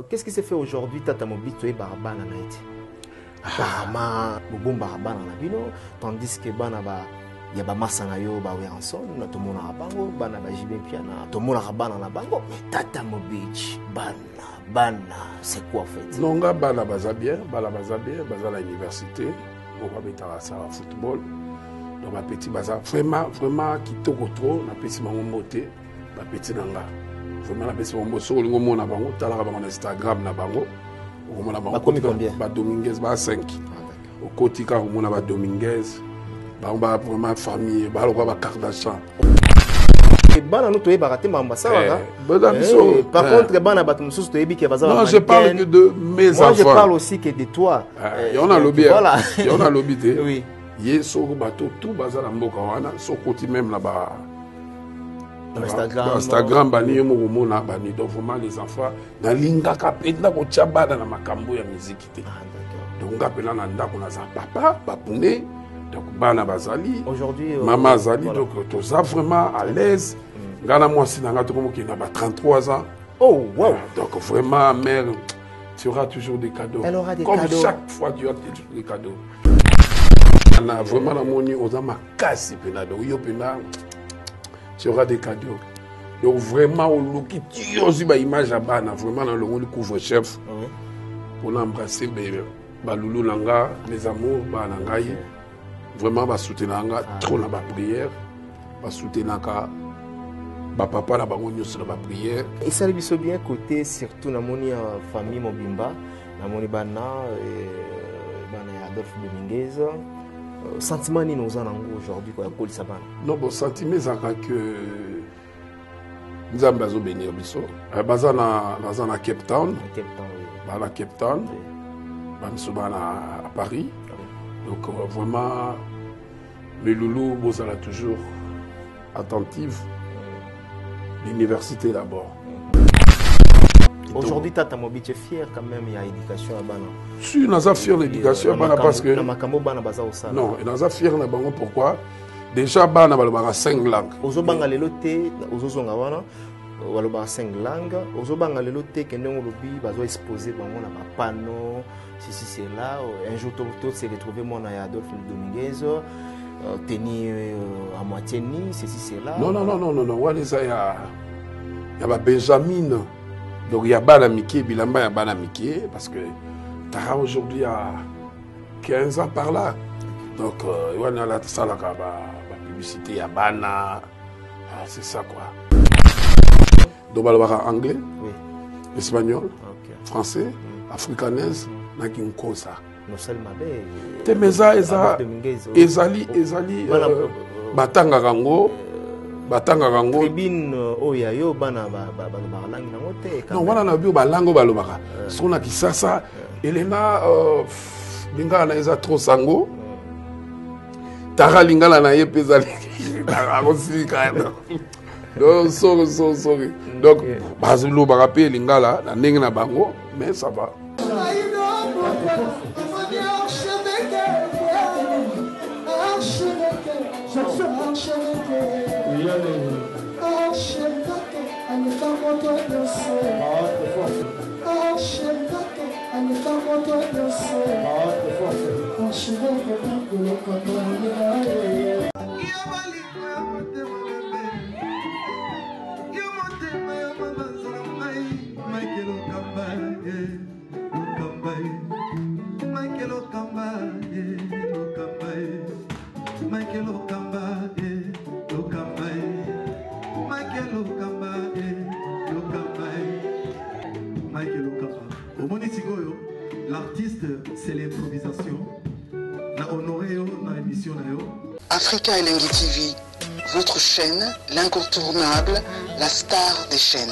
Qu'est-ce qui s'est fait aujourd'hui, Tata Mobi, tu es barabana na iti? Apparemment, bobo barabana na bino, tandis que bana ba ya ba masanga yo ba Weranson, na to mona bango, bana ba jibe piana, to mona bana na bango. Mais Tata Mobi, bana, c'est quoi en fait? Non, bana baza bien, baza à l'université, on va mettre ça à football. Donc ma petit baza vraiment kitoko trop, na petit mango moté, na petit nanga. Vraiment la petit mango so lingo mona bango, tala bango na Instagram na bango. Au mona bango combien? Ba Dominguez ba 5. Au kotika au mona ba Dominguez. Ba vraiment famille, ba lo ba Kardashian. Bana no toye baraté mamba ça va. Par Eh. contre bana bato mususu toyebi ke baza. Non, je parle que de mes enfants. Moi je parle aussi que de toi. Il y en a lobby. Voilà. Il y en a lobby. Oui. Yeso bateau tout bazar na mboka wana so côté même là-bas Instagram bani yo mona bani donc vraiment les enfants na linga ka penda ko tchabana na makambo ya musique te donc ngapela na ndako na za papa papune donc bana bazali aujourd'hui maman azali voilà. Donc to ça vraiment à l'aise ngana moi sinanga to comme qui na ba 33 ans. Oh wow. Donc vraiment mère tu auras toujours des cadeaux. Elle aura des comme cadeaux. chaque fois tu auras toujours des cadeaux. On a vraiment la monnaie, on a ma casse, tu auras des cadeaux. Donc vraiment, on look tu as une image à bas, vraiment dans le monde couvre-chef pour l'embrasser, loulou langa, les amours, nangaï, vraiment va soutenir langa, trop dans la prière, va soutenir langa, papa la bangonio sur la prière. Et ça lui bien côté surtout dans mon famille Mobimba, dans mon bana Adolphe Dominguez. Sentiment ni nous en aujourd'hui quoi pour ça. Non bon sentiment ça que nous avons besoin de bénir biso. Bazana na Cape Town. Bana Cape Town. À Paris. Donc vraiment mes loulous bozala toujours attentive. L'université d'abord. Aujourd'hui, Tata Mobi, tu es fier quand même, il y a l'éducation à Bana. Si, nous sommes fiers de l'éducation à Bana parce que... Non, nous sommes fiers de Bana pourquoi? Déjà, Bana a 5 langues. Ozo Banga lelote, Ozo Zonga wana, waloba 5 langues. Ozo Banga lelote, kende ngolobi, bazo exposer bango na panneau, si c'est là. Un jour, tout s'est retrouvé mon Adolphe Dominguez, tenu à moitié ni, si c'est là. Non, il y a Benjamin. Donc il y a Bana Mickey, Bilamba, il y a Bana Mickey, parce que Tara aujourd'hui a 15 ans par là. Donc il y a la salle la publicité, il y a Bana, c'est ça quoi. Donc il y a anglais, oui. Espagnol, okay. Français, africanaise, nakin kosa. Temeza ezali batanga kango. Batanga kango tribune oya yo bana balangi nango te non wana na bio balango balobaka sona kisasa elena lingala na eza trop sango tara lingala na ye pezali akosika donc sorry donc bazulu bakape lingala na ndenge na bango mais ça va. L'artiste, c'est l'improvisation. La honoré dans l'émission. Africa Elengi TV, votre chaîne, l'incontournable, la star des chaînes.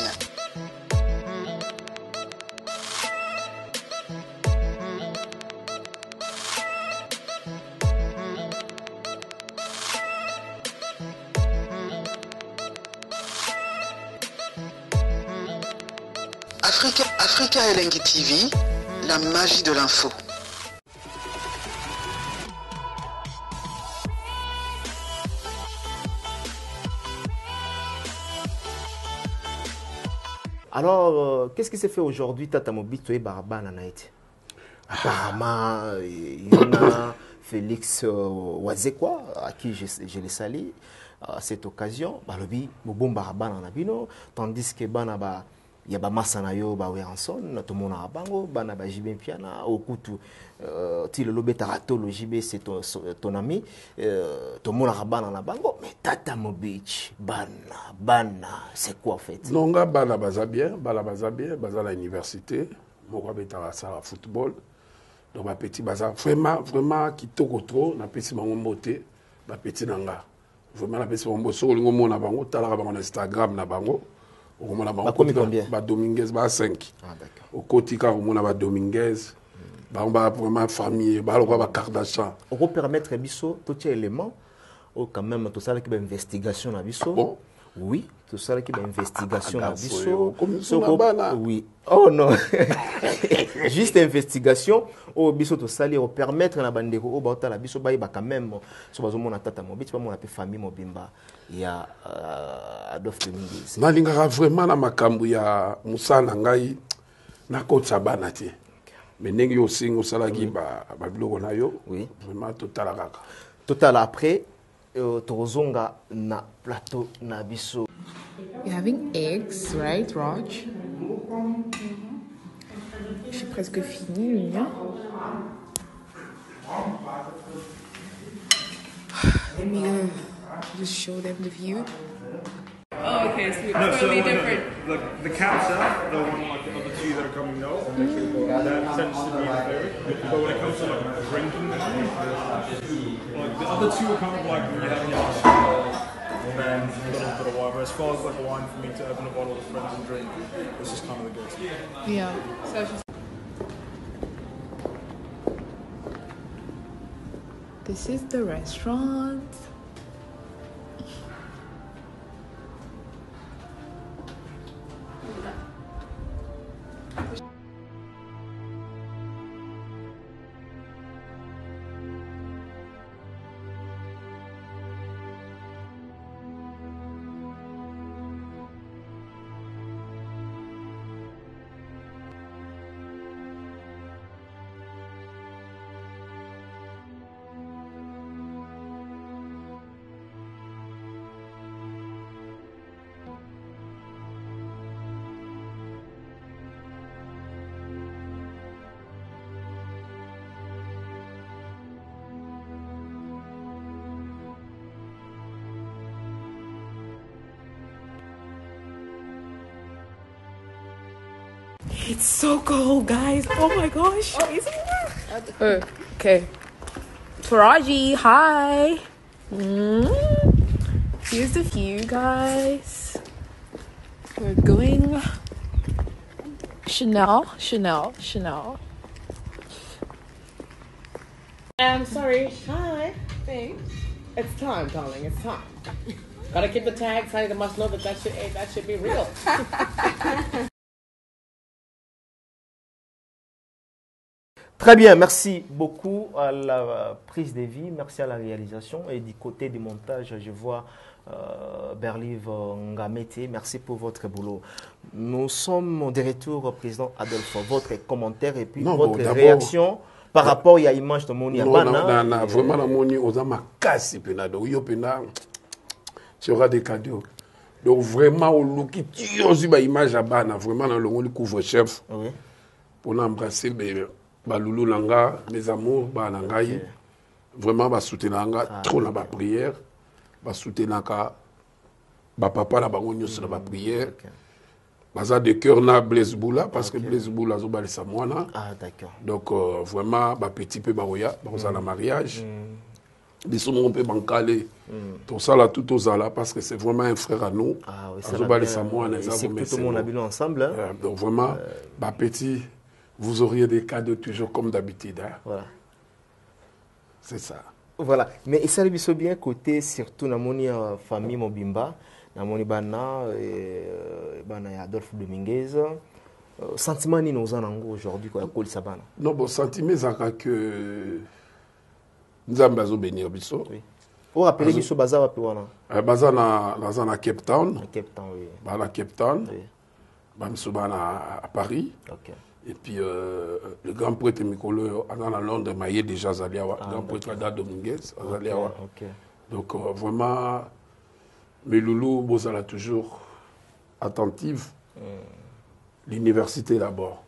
Africa Elengi TV, la magie de l'info. Alors, qu'est-ce qui s'est fait aujourd'hui, Tata Mobito et Barabana Naïti? Apparemment, il y en a Félix Wazekwa, à qui je les salue à cette occasion. Balobi, Bobon Barabana Nabino, tandis que Banaba. Il y a Masanayo, Baweranson, tout le monde a bango, Banaba Jibé Piana, Okutu, Tilo Betarato, Jibé, c'est ton ami, tout le monde a bango, mais Tata Mobich, Bana, c'est quoi en fait? Non, Bana Bazabien, Baza à l'université, Mokwa Betara Sala football, donc ma petit Baza, vraiment, qui toko trop, na petit Mangomote, ma petit Nanga. Vraiment, la petit Mangomote, sur le moment na bango, Talara Bango Instagram na bango. Combien? Dominguez, 5. Ah, d'accord. Au Kotika, on a Dominguez. On va vraiment famille, on va Kardashian. On peut permettre Bisso, tout ces éléments, ou quand même, tout ça qui est investigation à Bisso. Bon. Oui, tout ça qui est investigation à Bisso. Oui. Oh non. Juste investigation. Au Bisso, tout ça, on permettre la bande au Bata la Bisso, bah quand même, sur mon tata mobile, pas mon appel famille Mobimba. Il y a Adolphe Dominguez. Nalingaka vraiment na makambu ya Moussa Nangai na kotsa bana te. Mais ndenge yo singo salaki ba biloko na yo. Oui. Vraiment total kaka. Total après tozonga na plateau na biso. You're having eggs, right, Raj? J'ai presque fini, hein? Let me just show them the view. Oh, okay, so it's totally different. The capsa, the one like the other two that are coming now, that tends to be the favorite. But when it comes to like drinking, like the other two are kind of like when you're having a and then you've got a bit of wine. But as far as like a wine for me to open a bottle with friends and drink, this is kind of the go-to. Yeah. So it's just... This is the restaurant. It's so cold, guys. Oh my gosh. Okay. Taraji, hi. Here's the view, guys. We're going Chanel. I'm sorry. Hi. Thanks. It's time, darling. It's time. Gotta keep the tags. Honey, they must know that should be real. Très bien, merci beaucoup à la prise de vie, merci à la réalisation. Et du côté du montage, je vois Berliv Ngamete, merci pour votre boulot. Nous sommes de retour au président Adolphe. Votre commentaire et puis votre réaction par rapport à l'image de Moni Abana. Non, vraiment, la Moni, on a ma casse, tu auras des cadeaux. Donc vraiment, on look tu as image à Bana, vraiment, on le couvre-chef pour embrasser Loulou Nanga, mes amours, Nangaï, vraiment, va soutenir trop dans ma prière, va soutenir papa, la bangonio sur ma prière. Baza de cœur na Blaise Boula, parce que Blaise Boula, zo bali Samoana. Ah, d'accord. Donc, vraiment, petit peu baroya, dans le mariage. Ils sont un peu bancalés. Tout ça là, tout aux là, parce que c'est vraiment un frère à nous. Ah, oui, zo bali Samoana, c'est tout le monde habillé ensemble. Donc, vraiment, petit. Vous auriez des cadeaux toujours comme d'habitude. Hein? Voilà. C'est ça. Voilà. Mais il s'est bien côté, surtout dans mon famille Mobimba, dans mon Bana, Adolphe Dominguez. Sentiment ni nous en ango aujourd'hui quoi Koli Sabana. Non bon sentiment ça que nous avons besoin bénir biso. Oui. Vous rappelez biso baza wa pe wana. Baza na Cape Town. Cape Town oui. Ba na Cape Town. Oui. à Paris. Ok. Et puis le grand prêtre Mikolo, à Londres, il déjà Zaliawa. Le grand prêtre Ada Dominguez, Zaliawa. Donc vraiment, mes loulous, Bozala toujours attentive. L'université d'abord.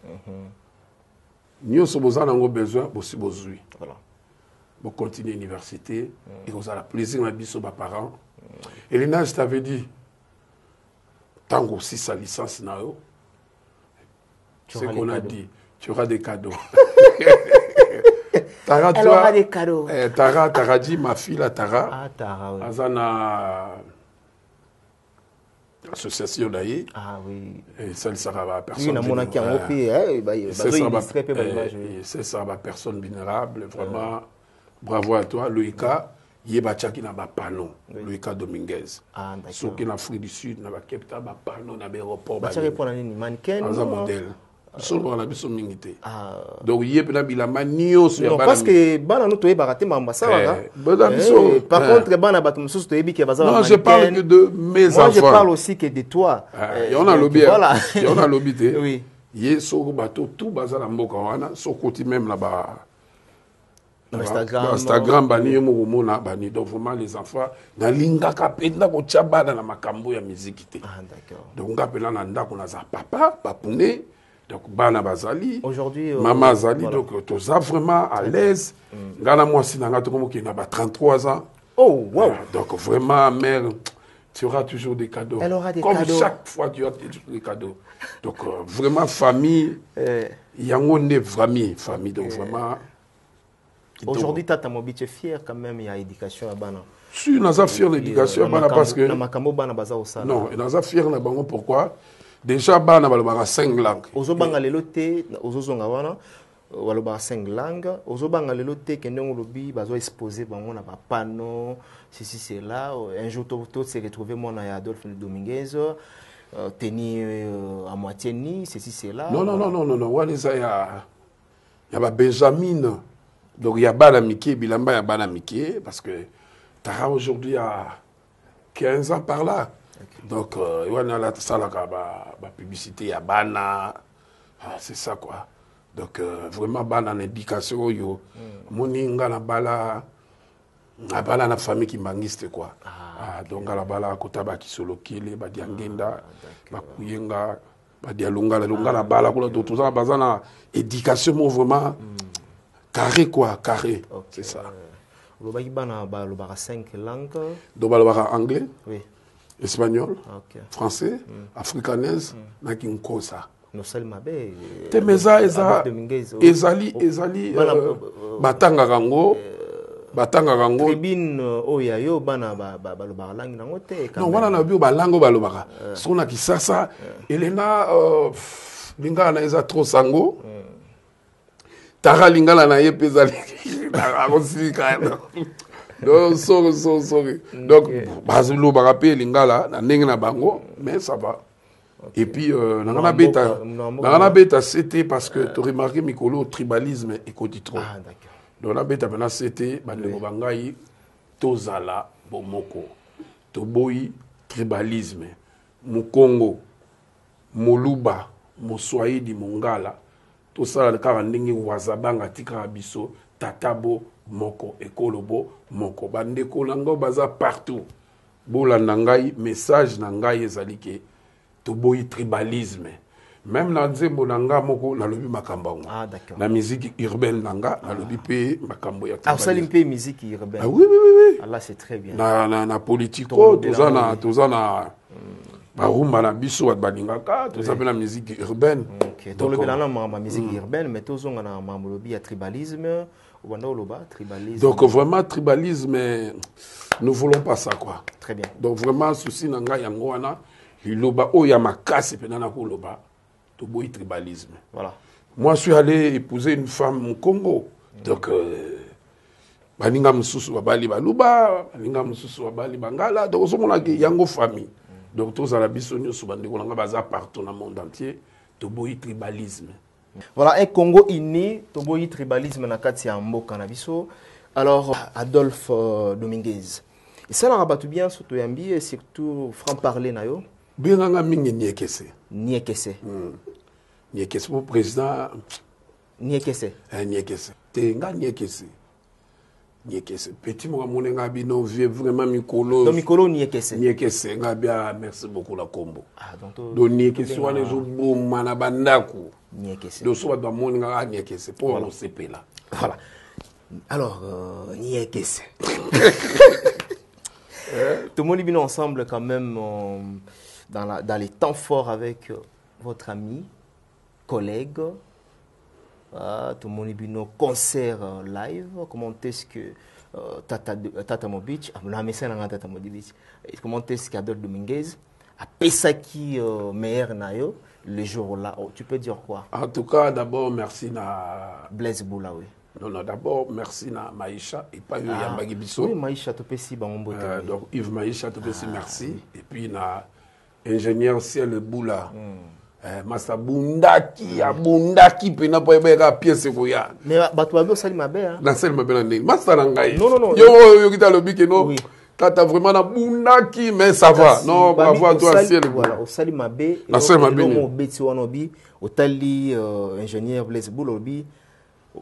Nous avons besoin aussi besoin. Voilà. Pour continuer l'université et vous avez plaisir à nos parents. Et Léna, je t'avais dit, tant que aussi sa licence, c'est qu'on a dit, tu auras des cadeaux. Tara, elle aura des cadeaux. Tara dit, ma fille, la Tara, ah, Tara, oui. Azana association d'ailleurs. Ah oui. Et ça ne sera pas personne. Oui, dans mon acquis en pays, c'est ça, ma personne vulnérable. Vraiment, bravo à toi, Loïka. Yebacha qui n'a pas panneau, Loïka Dominguez. Ah, d'accord. Ceux qui en Afrique du Sud n'a pas capté pas panneau dans l'aéroport. Bacha répond à une mannequin. Dans un modèle. Seulement on a besoin de mingité. Donc il y a pas de manio sur. Non, parce que bana nous toye baraté mambasa. Par contre bana batum sous toye bi ke baza. Non, je parle que de mes enfants. Moi je parle aussi que de toi. Il y en a lobby. Voilà. Il y en a lobby. Oui. Yé so bateau tout baza na mboka wana, so côté même là-bas. Instagram bani mona bani donc vraiment les enfants na linga kapenda ko tchabana na makambo ya musique té. Ah d'accord. Donc ngapela na ndako na za papa papune donc bana bazali aujourd'hui maman zali voilà. Donc tu es vraiment à l'aise ngana moi si nanga to comme qui na 33 ans. Oh wow. Donc vraiment mère tu auras toujours des cadeaux. Elle aura des comme cadeaux. chaque fois tu as des cadeaux. Donc vraiment famille yango ne famille donc vraiment. Aujourd'hui, Tata Mobi, tu es fier quand même, il y a éducation à Bana. Je suis fier de l'éducation à Bana parce que. Non, je suis fier de Bana pourquoi? Déjà, Bana a 5 langues. Ozo Banga lelote, Ozo Zongawana, Waloba 5 langues. Ozo Banga lelote, Kendon Lobi, Bazo exposé, Bango n'a pas panneau, ceci, c'est là. Un jour, tout s'est retrouvé, moi, à Adolphe Dominguez, teni à moitié ni, ceci, c'est là. Non. Il y a Benjamin. Donc il y a Bana Miké, Bilamba, il y a Bana Miké, parce que Tara aujourd'hui a 15 ans par là. Okay. Donc il y a la publicité, il y a Bana, c'est ça quoi. Donc vraiment Bana en éducation, yo, moninga na bala na famille qui mangiste quoi. Donc à la bala kotaba qui solo kile, badiangenda, bakuyenga, badialunga la bala kula tout ça bazana éducation vraiment. Carré quoi, carré. Okay. C'est ça. Le Baïbana a 5 langues. Donc, il y a anglais, oui. Espagnol, français, africanaise, ça. Non seulement Temeza, Ezali, Batanga Rango, Tribune, Oyayo, Bana, langue nangote. Non, voilà, la bio, langue, balobara. Son qui ça, Elena, Lingana, Eza trop sango. Tara lingala na ye pezali na osika donc sorry donc bazulu barape lingala na ndenge na bango mais ça va et puis na beta c'était parce que tu remarqué mikolo tribalisme et koditro donc na beta bana c'était bandeko bangai tozala bomoko toboyi tribalisme mukongo moluba moswahili mongala tout ça car ndenge wazabanga tika biso tatabo moko ekolobo moko bandeko lango baza partout bola nangai message nangai ezalike to boyi tribalisme même na nzembo nanga moko na lobi makamba na musique urbaine nanga na lobi pe makambo ya tribalisme pe musique urbaine oui Allah c'est très bien na politico tozana barumba na biso badingaka tout ça la musique urbaine donc le bilan ma musique urbaine mais tous on a mamolobi ya tribalisme ou banda oloba tribalisme donc vraiment tribalisme nous voulons pas ça quoi très bien donc vraiment souci nanga yango wana liloba o ya makasi penana ko loba to boy tribalisme voilà moi je suis allé épouser une femme au Congo donc baninga mususu babali baluba baninga mususu babali bangala donc somona ke yango famille. Donc, tous à la bisonio, souvent, on a partout dans le monde entier, toboyi tribalisme. Voilà, un Congo uni, toboyi tribalisme na kati ya mboka na biso. Alors, Adolphe Dominguez. Et ça, la rabattu bien, surtout Yambi, et surtout franc-parler na yo. Benganga mingi Niekese. Niekese. Niekese pour président. Niekese. Niekese. Tenga Niekese. Niekese. Petit moi mon ngabino vieux vraiment Mikolo. Donc Mikolo Niekese. Niekese ngabia merci beaucoup la combo. Ah donc Niekese wana zo boma na bandako. Niekese. Donc so ba mon nga Niekese pour le CP là. Voilà. Alors Niekese. Tout le monde est venu ensemble quand même dans les temps forts avec votre ami, collègue. Tout le monde est venu au concert live. Comment est-ce que Tata Mobich, comment est-ce qu'Adol Dominguez a Pesaki meilleur nayo le jour-là? Tu peux dire quoi? En tout cas, d'abord, merci na Blaise Boula, oui. Non, d'abord, merci na Maïcha et pas Yambagi Bisso. Oui, Maïcha, tu peux si donc Yves Maïcha, tu peux si merci. Et puis, na ingénieur Ciel Boula. Masa Bundaki, Bundaki, pena po ebeka pièce ko ya. Mais Batouabe osali mabe hein. Na sel mabe na ndenge. Masa nangai. Non. Yo kita lobi ke non. Tata vraiment na Bundaki mais ça va. Non, bravo à toi Ciel. Voilà, osali mabe. Na sel mabe. Mo beti wanobi, otali ingénieur Blaise Boulobi,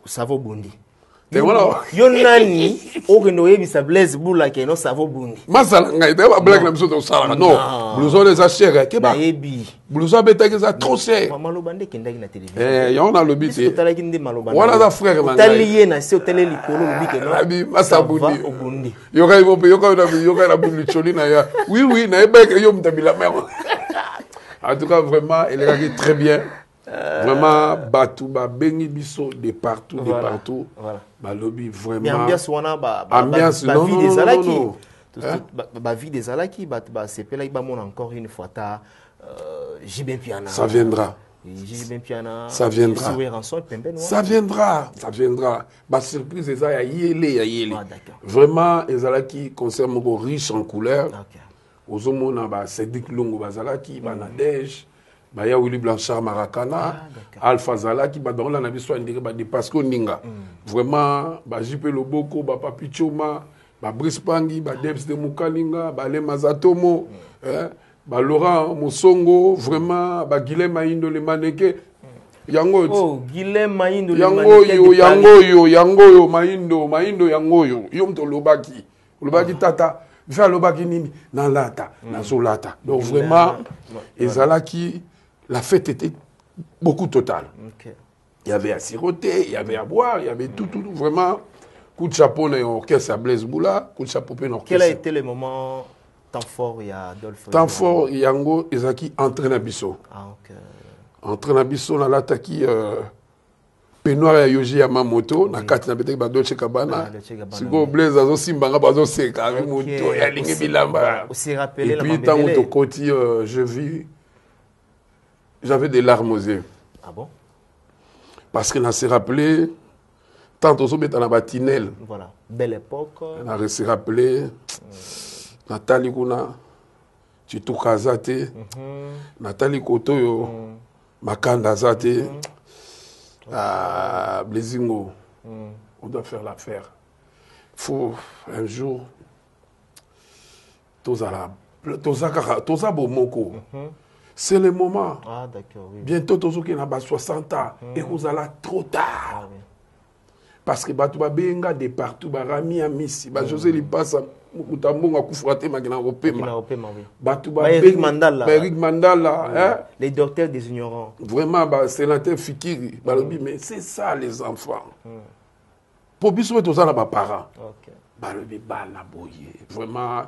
ça va bondi. Et voilà. Yo nani okendo yebisa Blaise Boula ke no savo bundi. Masala ngai ba blague na biso to sala. Non. Blouson les achètes ke ba. Yebi. Blouson beta ke ça trop cher. Maman lobande kendaki na télévision. Ya on a lobi te. Otalaki nde malobande. Wana da frère na. Otaliye na se otele likolo lobi ke no. Abi masa bundi. Obundi. Yo ka na bundi choli na ya. Oui, na eba ke yo mtabila mero. En tout cas vraiment elle est très bien. Vraiment Batou ba bengi biso de partout de partout. Voilà. Ba lobby vraiment. Mais ambiance wana ambiance non vie des alaki. Ba vie des alaki ba sepela ba mon encore une fois ta Jibin Piana. Ça viendra. Jibin Piana. Ça viendra. Ça viendra. Ça viendra. Ba surprise eza ya yele. Vraiment les alaki concert moko riche en couleurs. OK. Ozomona ba Cédric Longo bazalaki ba Nadège. Baya Willy Blanchard Maracana, Alpha Zala qui va dans la navire soit indiqué de Pasco Ninga. Vraiment, JP Loboko, Papi Choma, Brice Pangi, Debs de Mukalinga, Le Mazatomo, Laurent Mosongo, vraiment, Guilhem Maindo le mannequin. Yango. Oh, Guilhem Maindo le Yangoyo, Maindo, Yangoyo. Yom to Lobaki. Lobaki Tata. Viens Lobaki Nini. Nalata, Nazolata. Donc vraiment, Ezalaki. La fête était beaucoup totale. Okay. Il y avait à siroter, il y avait à boire, il y avait tout, vraiment. Coup de chapeau dans l'orchestre à Blaise Boula, coup de chapeau dans l'orchestre. Quel a été le moment temps fort il y a Adolphe? Temps fort, Yango Ezaki entraîne à Bisso. Ah, ok. Entraîne à Bisso, dans l'attaque Penoir et Yoji Yamamoto, na kati na beteki ba Dolce Gabbana. Siko Blaise azo simbanga bazo seka avec moto ya lingi bilamba. Aussi rappelé la mambele. Et puis tant que côté je vis. J'avais des larmes aux yeux. Ah bon? Parce qu'on s'est rappelé, tant on s'est dans la batinelle. Voilà, belle époque. On s'est rappelé, Nathalie Kuna, Chitou Kazate, Nathalie Kotoyo, Makanda Zate, Blaisingo. On doit faire l'affaire. Il faut un jour, Toza Bomoko. C'est le moment. Ah, d'accord, oui. Bientôt, tous ceux qui ont 60 ans, et vous allez trop tard. Ah, oui. Parce que Batouba Benga de partout, Rami Amissi, José Lipasa, Moutambonga Koufrate, Magina Opema. Batouba Eric Mandala. Eric Mandala. Les docteurs des ignorants. Vraiment, sénateur Fikiri. Mais c'est ça, les enfants. Pour bisouer tous les parents. Vraiment,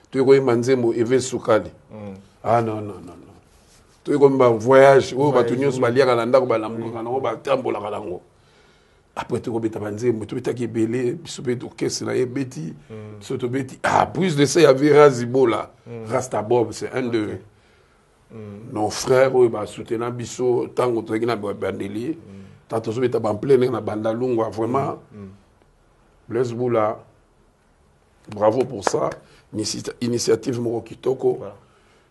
tu es Manzemo, Eve Soukali. Ah non. Tu es comme un voyage, tu es après tu es belé, plus de ça, il y avait Razibola. Rastabob, c'est un de nos frères qui a soutenu Bisso, tant que tu as bandeli, tant que tu as plein de bandalunga, vraiment. Blaise Boula, bravo pour ça. Initiative Morokitoko.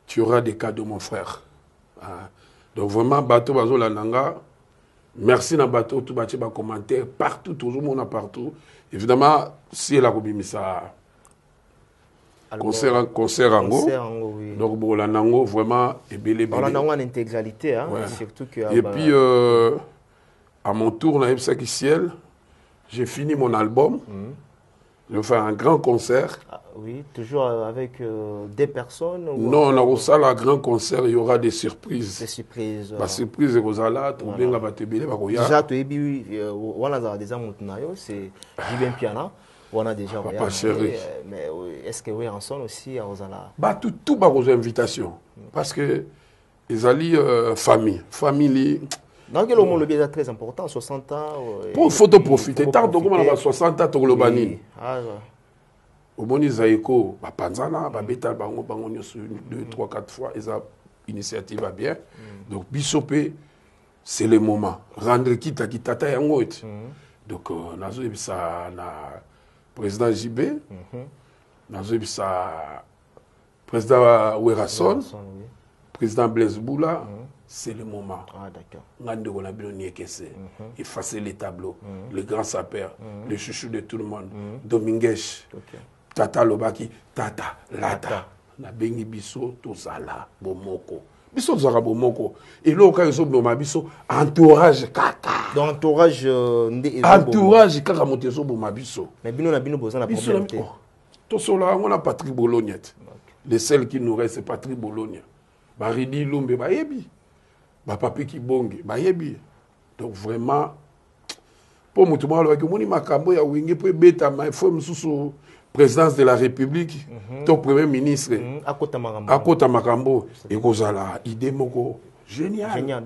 Tu auras des cadeaux, mon frère. Donc vraiment, Bateau Bazo Lananga, merci na Bateau, tout bâti bas commentaire, partout, toujours mon partout. Évidemment, si elle a ça, concert ango. Oui. Donc bon la nango vraiment et belé. On a en intégralité hein, ouais. Surtout que et puis à mon tour dans Epsaki Ciel, j'ai fini mon album. Je vais faire un grand concert. Ah, oui, toujours avec des personnes ou non, on a aussi un grand concert, il y aura des surprises. Des surprises. Bah, surprise et Rosala, tu bien batebele bakoya. Déjà tu es on a déjà montunayo, c'est Jibin Piana. On a déjà Papa chéri. Mais est-ce que oui ensemble aussi à Rosala? Bah tout ba aux invitations parce que les alliés famille. Donc le monde le bien très important 60 ans. Pour photo profiter tant donc on a 60 ans to globani. Ah au moni zaiko ba panzana ba beta bango 2 3 4 fois et ça initiative va bien. Donc bisopé c'est le moment rendre kita kitata yango et. Donc nazo ebisa na président JB. Nazo ebisa président Werason. Président Blaise Boula. C'est le moment. Ah, d'accord. On a bien effacer les tableaux, le grand sapeur, le chouchou de tout le monde, Dominguez, Tata Lobaki, Tata, Lata, na bengi biso, Tozala, Bomoko. Biso Zara Bomoko. Et là, quand ils ont Bomabiso, entourage Kaka. Donc, entourage. Entourage Kaka Moteso Bomabiso. Mais Bino na Bino Bozana problème. Tosola, on a Patrick Bolognette. Le seul qui nous reste, c'est Patrick Bologne. Baridi Lumbe, Bayebi. Papi qui bonge, Bayebi. Donc vraiment, pour moi, tout le monde, il y a Makambo, il y a Wingue, pour bêta, il faut me sous présidence de la République, ton premier ministre, Akota Makambo, et Kozala, idée moko, génial. Génial,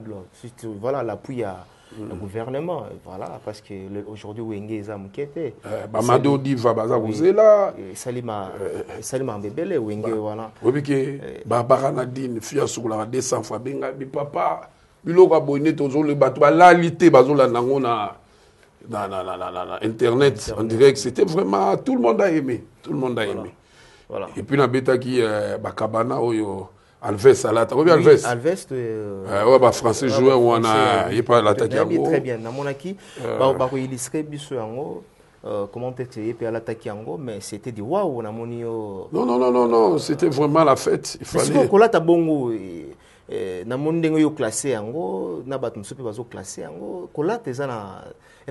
voilà l'appui à le gouvernement, voilà, parce que aujourd'hui, Wingue est amquêté. Bamado Diva, Baza, vous êtes là. Salima Mbebele, Wingue, voilà. Oui, que Barbara Nadine, fille sur la 200 fois, Benga, papa, Biloko abonné, tous les bateaux, la lité, Bazola Nangona. Internet, en direct, c'était vraiment, tout le monde a aimé. Tout le monde a aimé. Voilà. Et puis, la bêta qui Bakabana, Alves Alata. Oui, Alves. Alves, ouais, français joueur, on a, il pas l'attaque en gros. Très bien. Dans mon acquis, il illustrait comment t'expliquer puis à l'attaque en gros, mais c'était du waouh, on a mon Non, c'était vraiment la fête. Il fallait. Est-ce que là, t'as bon na monde yo classé en gros, na batum sopi bazo classé en gros, kola teza na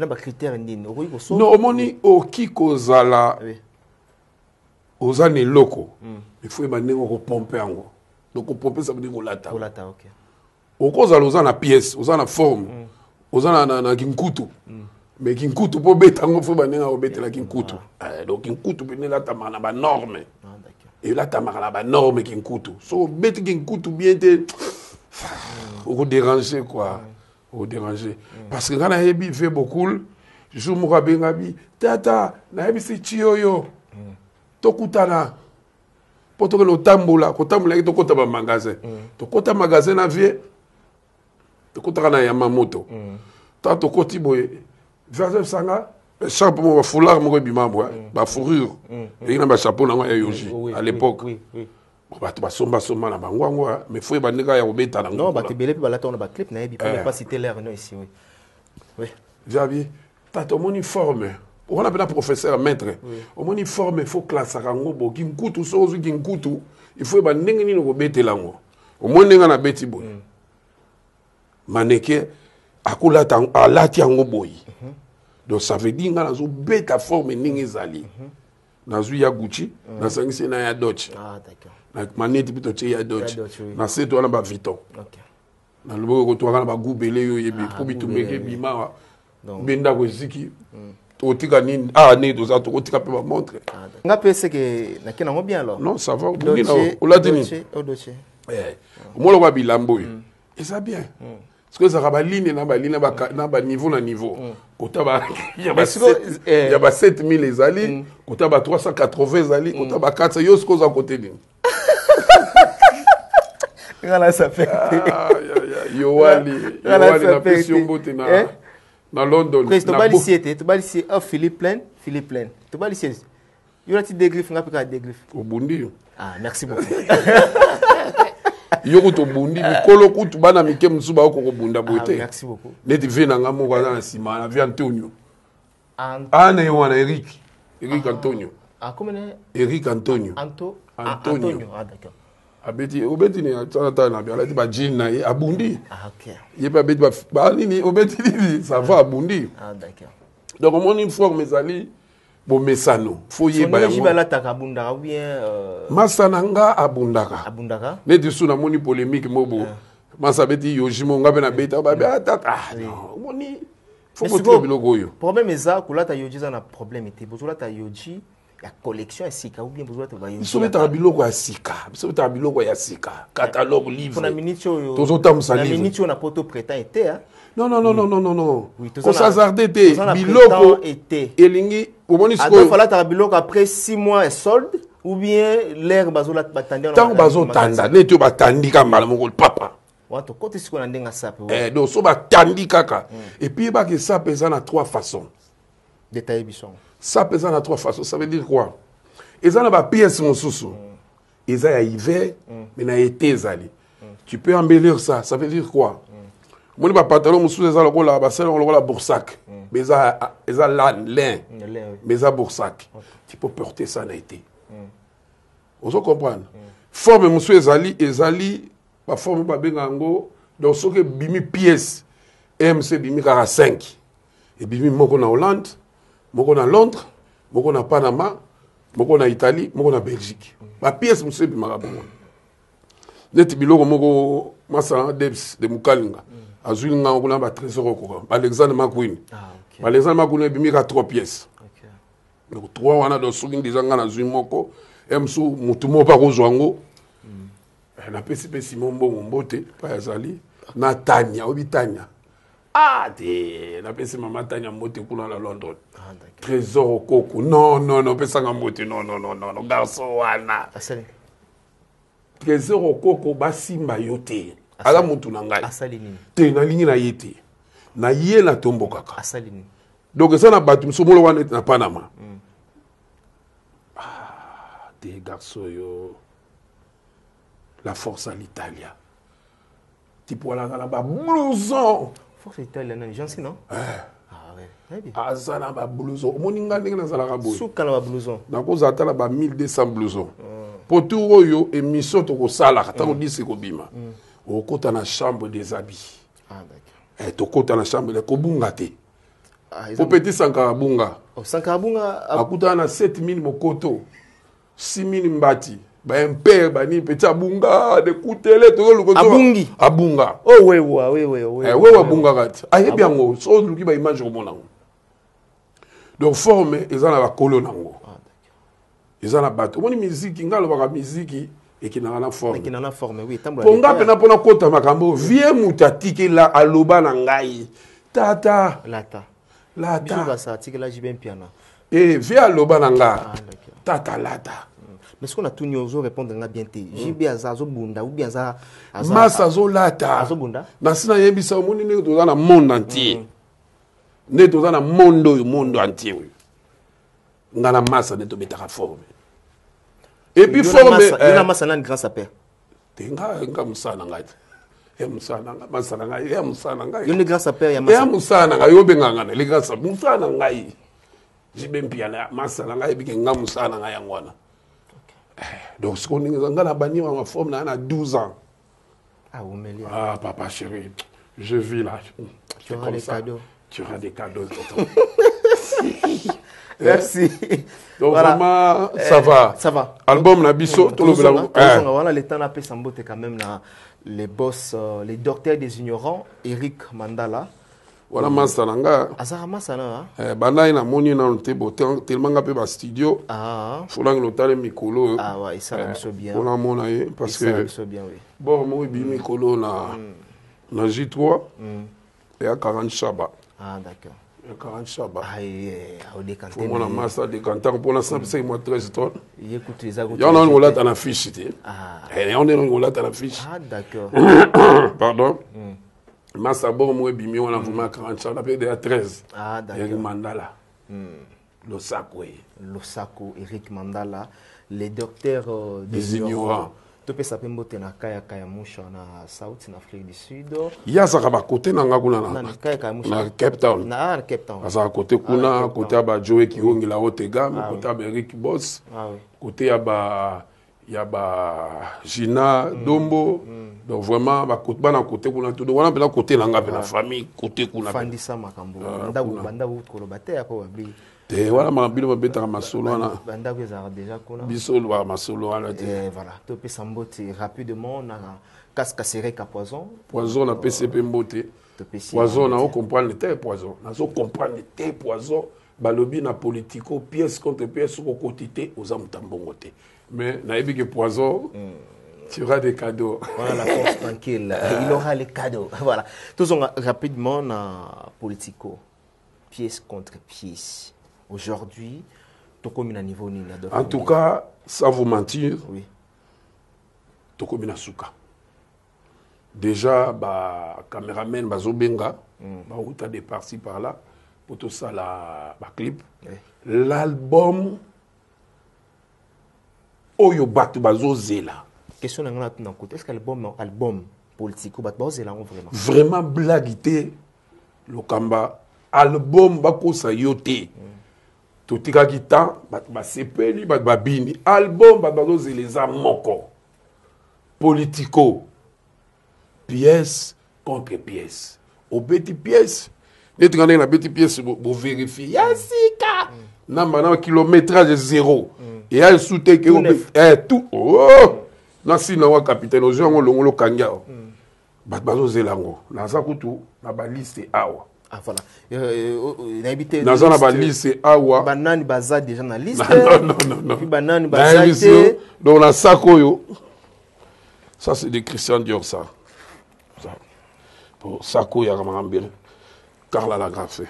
ba critère ndini okoyi ko so. Non, omoni okiko zala. Ozane loko. Il faut emaner ko pomper en gros. Donc pomper ça veut dire kolata. Kolata, OK. Okozala ozana pièce, ozana forme. Ozana na kinkutu. Mais kinkutu po beta ngo faut emaner ko betela kinkutu. Donc kinkutu benela tamana ba norme. Et là, tu as la norme qui est couteau. So, bête qui est couteau bien, au déranger, quoi. Au déranger. Parce que quand on a fait beaucoup, je suis mouru à tata, on a c'est chioyo. Tokutana. Pour que le tamboula, quand tu as kota ba magasin. Tu kota magasin na vie. Tu kota na Yamamoto. Tu as koti boye. Vers sanga. Chapeau, mon foulard, mon bimambo, ma fourrure. Et il y a un chapeau dans la yoji à l'époque. Oui. Tu vas somba na bangwa, mais faut y aller à Obeta. Non, tu belé puis là, on a un clip, n'a pas cité l'air ici. Oui. Javi, tu as ton uniforme. On a un professeur maître. Au uniforme, il faut classe à Rango, qui coûte chose qui coûte. Il faut y aller au Obeta lango. Au moins, il y a un bêti boy. Maneke, à quoi à la tiango boy. Donc ça veut dire que nous bêta forme n'ingezali. Nous ya Gucci, nous sangisi na ya Dodge. Ah d'accord. Na maneti plutôt chez ya Dodge. Na c'est toi na ba Vuitton. OK. Na lobo to na ba gubele yo yebi ko bitumeke bima. Benda ko ziki. Otika ni ne to za to otika pe ba montre. Nga pense que na kina ngo bien alors. Non, ça va. O la tini. Dodge. Mo lo ba bilambo. Et ça bien. Parce que ça va ligne na ba niveau na niveau. Kota ba il y a 7000 les ali, kota ba 380 ali, kota ba 400 yo ce qu'on a côté ni. Voilà ça fait. Yo wali na pression bote na London. Tu vas ici Philippe Plaine. Tu vas ici. Yo la ti dégriffe nga peka dégriffe. Au Bundi. Ah, merci beaucoup. Yoko to bundi mikolo kutu bana mike msuba oko bunda bote. Merci beaucoup. Neti vena nga mo kana sima na vi Antonio. Ana yo wana Eric Antonio. Ah, comment Eric Antonio. Antonio. Ah, d'accord. Abeti ni atata na bien ba jean na abundi. Ah, ok. Il pas beti ba nini obeti ni ça va abundi. Ah, d'accord. Donc mon une fois mes ali bo mesano faut yeba yango. Jiba la takabunda ou bien Masananga abundaka. Abundaka. Ne disu na moni polémique mobo. Masa beti yojimo ngabe na beta ba tata. Moni faut que biloko yo. Problème eza kulata yoji za na problème était. Bozula ta yoji la collection ya sika ou bien bozula ta yoji. Biso beta biloko ya sika. Biso beta biloko ya sika. Catalogue livre. Pour la minute yo. Tozota musali. La minute yo na poto prétend était hein. Non. Oui, on s'hazardait te biloko était. Elingi omoni siko. Alors fallait ta biloko après 6 mois et solde ou bien l'air bazola batandi. Tant bazo tanda ne to batandi kambala moko papa. Wato kote siko na ndenga sape. Donc so batandi kaka. Et puis ba que ça pesa na 3 façons. Détailler bison. Ça pesa na 3 façons, ça veut dire quoi? Eza na ba pièce mosusu. Eza ya hiver mais na été zali. Tu peux embellir ça, ça veut dire quoi? Mon pantalon mosusu eza lokola ba sel lokola boursac. Mais eza lin. Mais eza boursac. Tu peux porter ça en été. On se comprend. Forme mosusu ezali ba forme ba bengango donc ce que bimi pièce MC bimi 45 et bimi moko na Hollande, moko na Londres, moko na Panama, moko na Italie, moko na Belgique. Ba pièce mosusu bimi bongo. Net biloko moko masala Debs de Mukalinga. Azuli nga ngona ba trésor ko Alexandre McQueen. Alexandre McQueen bimi ka 3 pièces. Donc 3 wana do soki ndeza nga na zui moko emsu mutu mo pa ko zwango. Na pesi mbongo mbote pa yazali na Tanya obi Tanya. Ah de na pesi mama Tanya mbote kuna na London. Trésor koko. Non pesa nga mbote non garçon wana. Asali. Trésor koko basimba yote. Ala mutu na ngai. Asali nini? Te na lingi na yete. Na ye na tombo kaka. Asali nini? Donc ça na batu msomolo wana na Panama. Ah, des garçons yo. La force à l'Italia. Tipo la ba blouson. Force italienne, j'en sais non? Ah ouais. Ah ça na ba blouson. Moninga ndenge na zala boy. Souka na ba blouson. Na ko zata la ba 1200 blouson. Pour tout oyo émission to ko sala ta ko disi ko bima. Au kota na chambre des habits. Ah d'accord. To kota na chambre de ko bunga te. Au petit sankara bunga. Oh sankara bunga akuta na 7000 mokoto. 6000 mbati. Ba père bani petit abunga de kutele to lo abungi abunga oh wewe abunga kati ayebi yango so luki ba image ko mona donc forme ezana ba kolo nango ezana bato moni musique ngalo ba musique ekinanga na forme oui tambola ponga pena pona kota makambo vie mutatiki la aloba na ngai tata biso sa tikela jibem piana vie aloba na nga tata lata. Mais ce qu'on a tout nous répondre à bien té. Jibi azazo bunda ou bien za masazo lata. Azo bunda. Na sina yebisa omoni ne to na monde entier. Ne to na monde entier. Ngana masa ne to betaka forme. Et puis forme ina masa na grand sapeur. Tenga musana ngati. Musana nga masana ngai musana ngai. Yo ne grand sapeur ya masa. Musana ngai yo benganga ne le grand sapeur musana ngai. Jibe mpiana masana ngai bike nga musana ngai yangwana. Donc, ce qu'on a la banni en forme à 12 ans. Ah, papa chéri, je vis là. Tu auras des cadeaux. Tu auras des cadeaux. Merci. Donc, voilà. Vraiment, ça va. Ça va. Album, Nabiso, tout le monde. Voilà, les temps, on a fait Sambote quand même, les boss, les docteurs des ignorants, Eric Mandala. Voilà masananga azara masana bana ina moni na ntebo tellement nga pe ba studio folang lotale mikolo ouais ça va so bien on a mona parce que ça bien oui bon moi bi mikolo na J3 et à 40 Chaba d'accord 40 Chaba au décanter pour moi la masse décanter pour la simple c'est moi 13 tonnes écoute les agouts y en a on l'a dans fiche et on est on l'a dans fiche d'accord pardon Massa bon moi bimi on a vraiment 40 ans après déjà 13 d'accord Eric Mandala Losako Eric Mandala les docteurs des ignorants peux savoir mbote na kaya moucha na South na Afrique du Sud. Il y a ça à côté na ngakuna na kaya moucha na Cape Town. Na Cape Town. Ça à côté kuna côté aba Joe Kirongi la haute gamme, côté aba Eric Boss. Côté aba ya ba Gina Dombo. Donc vraiment ba côté bana côté kuna tout. Voilà peut côté na ngapé la famille côté kuna. Fandisa makambo. Banda kolobate apo babli. Et voilà, ma bille m'a masolo na. Banda que ça déjà kuna. Bisolo wa masolo ala. Et voilà, to pe sambote rapidement na casque serré ka poison. Poison na PCP mbote. Poison na on comprend le thé poison. Na so comprendre le thé poison, balobi na politico pièce contre pièce au quotité aux amtambongote. Mais na ebi que poison tu auras des cadeaux. Voilà la force tranquille. Il aura les cadeaux. Voilà. Tous on rapidement na politico pièce contre pièce. Aujourd'hui, tokomina niveau ni na. En tout cas, sans vous mentir, oui. Tokomina suka. Déjà, bah caméraman bazobenga, bah outa de par-ci par-là, pour tout ça la clip. Oui. L'album Oyo Batu Bazozela. Question na côté. Est-ce que album politico Bazozela vraiment? Vraiment blaguité le kamba album bakosa yote. Totika kita ba sepeli ba babini album bazozela moko. Politico pièce contre pièce. Au petit pièce, les trans na petit pièce pour vérifier. Yasika. Na kilométrage zéro. Et elle soutient que tout. Oh! Nasi na wa capitaine aux gens longolo kanga. Bazozela ngo. Na zakutu na ba liste awa. Ah voilà. N'habité. Dans un balise awa. Banane baza déjà na liste. Non. Puis banane baza été. Dans la sakoyo. Ça c'est de Christian Dior ça. Pour sako ya kamambire. Carla la grafé.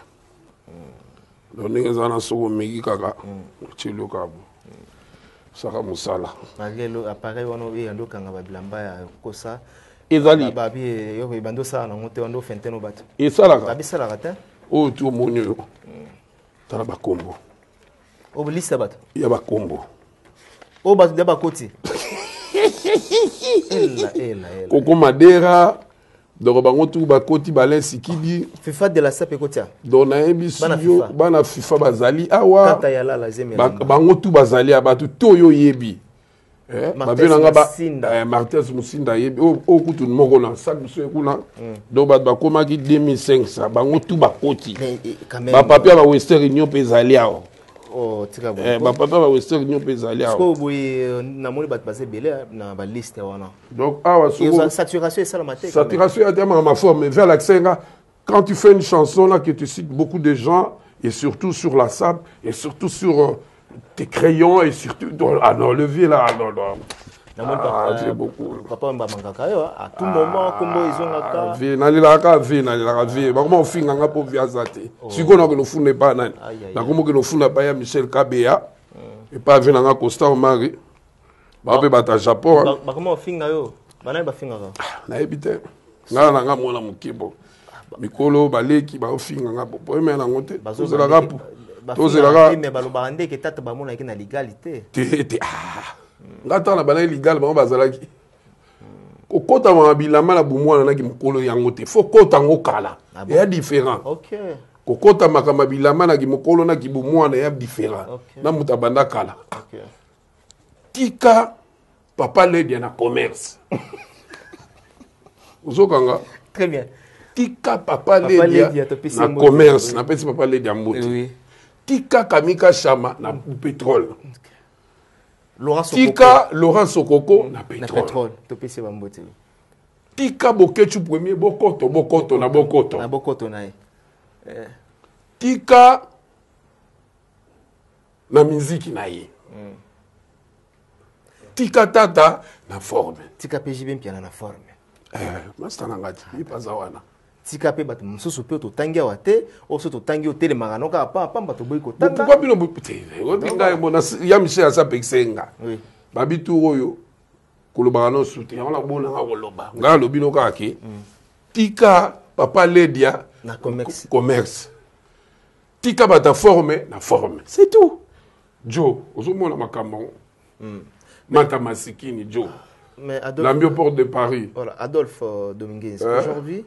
Donc nous avons soko megi kaka. Chilo kabu. Saka musala. Malgré l'appareil on a ando kanga ba bilamba ya kosa. Ezali. Babi yo bando ça na moto ando fenteno bato. Et ça là. Babi ça la rata. Oh tu monyo. Tala ba kombo. O liste bato. Ya ba kombo. O bato de ba koti. Ela. Koko Madera. Donc bango tu ba koti balen sikidi. FIFA de la SAP kotia. Donc na ebisu bana FIFA bazali awa. Kata ya la zemi. Bango tu bazali abatu toyo yebi. Martins Musinda yebi o kutu moko na sak muso kuna do ba koma ki 2500 bango tu ba koti ba papier ba Western Union pezali awo oh tika bon ba papier ba Western Union pezali awo ko boy na moni ba basé belé na ba liste wana donc awa so saturation ça la matière saturation a tellement ma forme vers l'accent quand tu fais une chanson là que tu cites beaucoup de gens et surtout sur la sable et surtout sur tes crayons et surtout ah non levier là non j'ai beaucoup papa mba mangaka yo à tout moment kombo izonga vie nalilaka vie comment finga nga po via zate siko na no fune pas nani na komo ke no funa pa ya Michel Kabea et pas vina nga Costa Omari ba pe bata Japon ba comment finga yo bana ba finga ka na ebite nga na nga mona mukibo mikolo baleki ba finga nga po me na ngote tozela ka tozela mais baloba ndeke tata ba mona ki na légalité ngata na bana illegal ba bazalaki kokota ma bilamba na bumwana na ki mukolo yango te faut kota ngo kala ya différent OK kokota makama bilamba na ki mukolo na ki bumwana ya différent na mutabanda kala OK tika papa lady na commerce uzokanga très bien tika papa lady na commerce na pesi papa lady ambote oui tika kamika chama na pétrole Tika Laurent Sokoko na pétrole. Topesi bambote. Tika Bokechu premier bokoto na bokoto. Na bokoto na ye. Tika na muziki na ye. Tika tata na forme. Tika PJB mpia na forme. Master ngati ipaza wana. Tika pe bato mususu pe to tangia wate oso to tangia otele magano ka pamba to boy ko tanga. Pourquoi bino bute? Otinga mona ya Michel asa peksenga. Oui. Babitu oyo koloba no soutien on la bona nga koloba. Nga lobino ka ke. Tika papa Ledia na commerce. Tika bata forme na forme. C'est tout. Joe, ozomona makambo. Mata masikini Joe. Mais Adolphe, L'Ambio-Port de Paris. Voilà, Adolphe Dominguez. Aujourd'hui,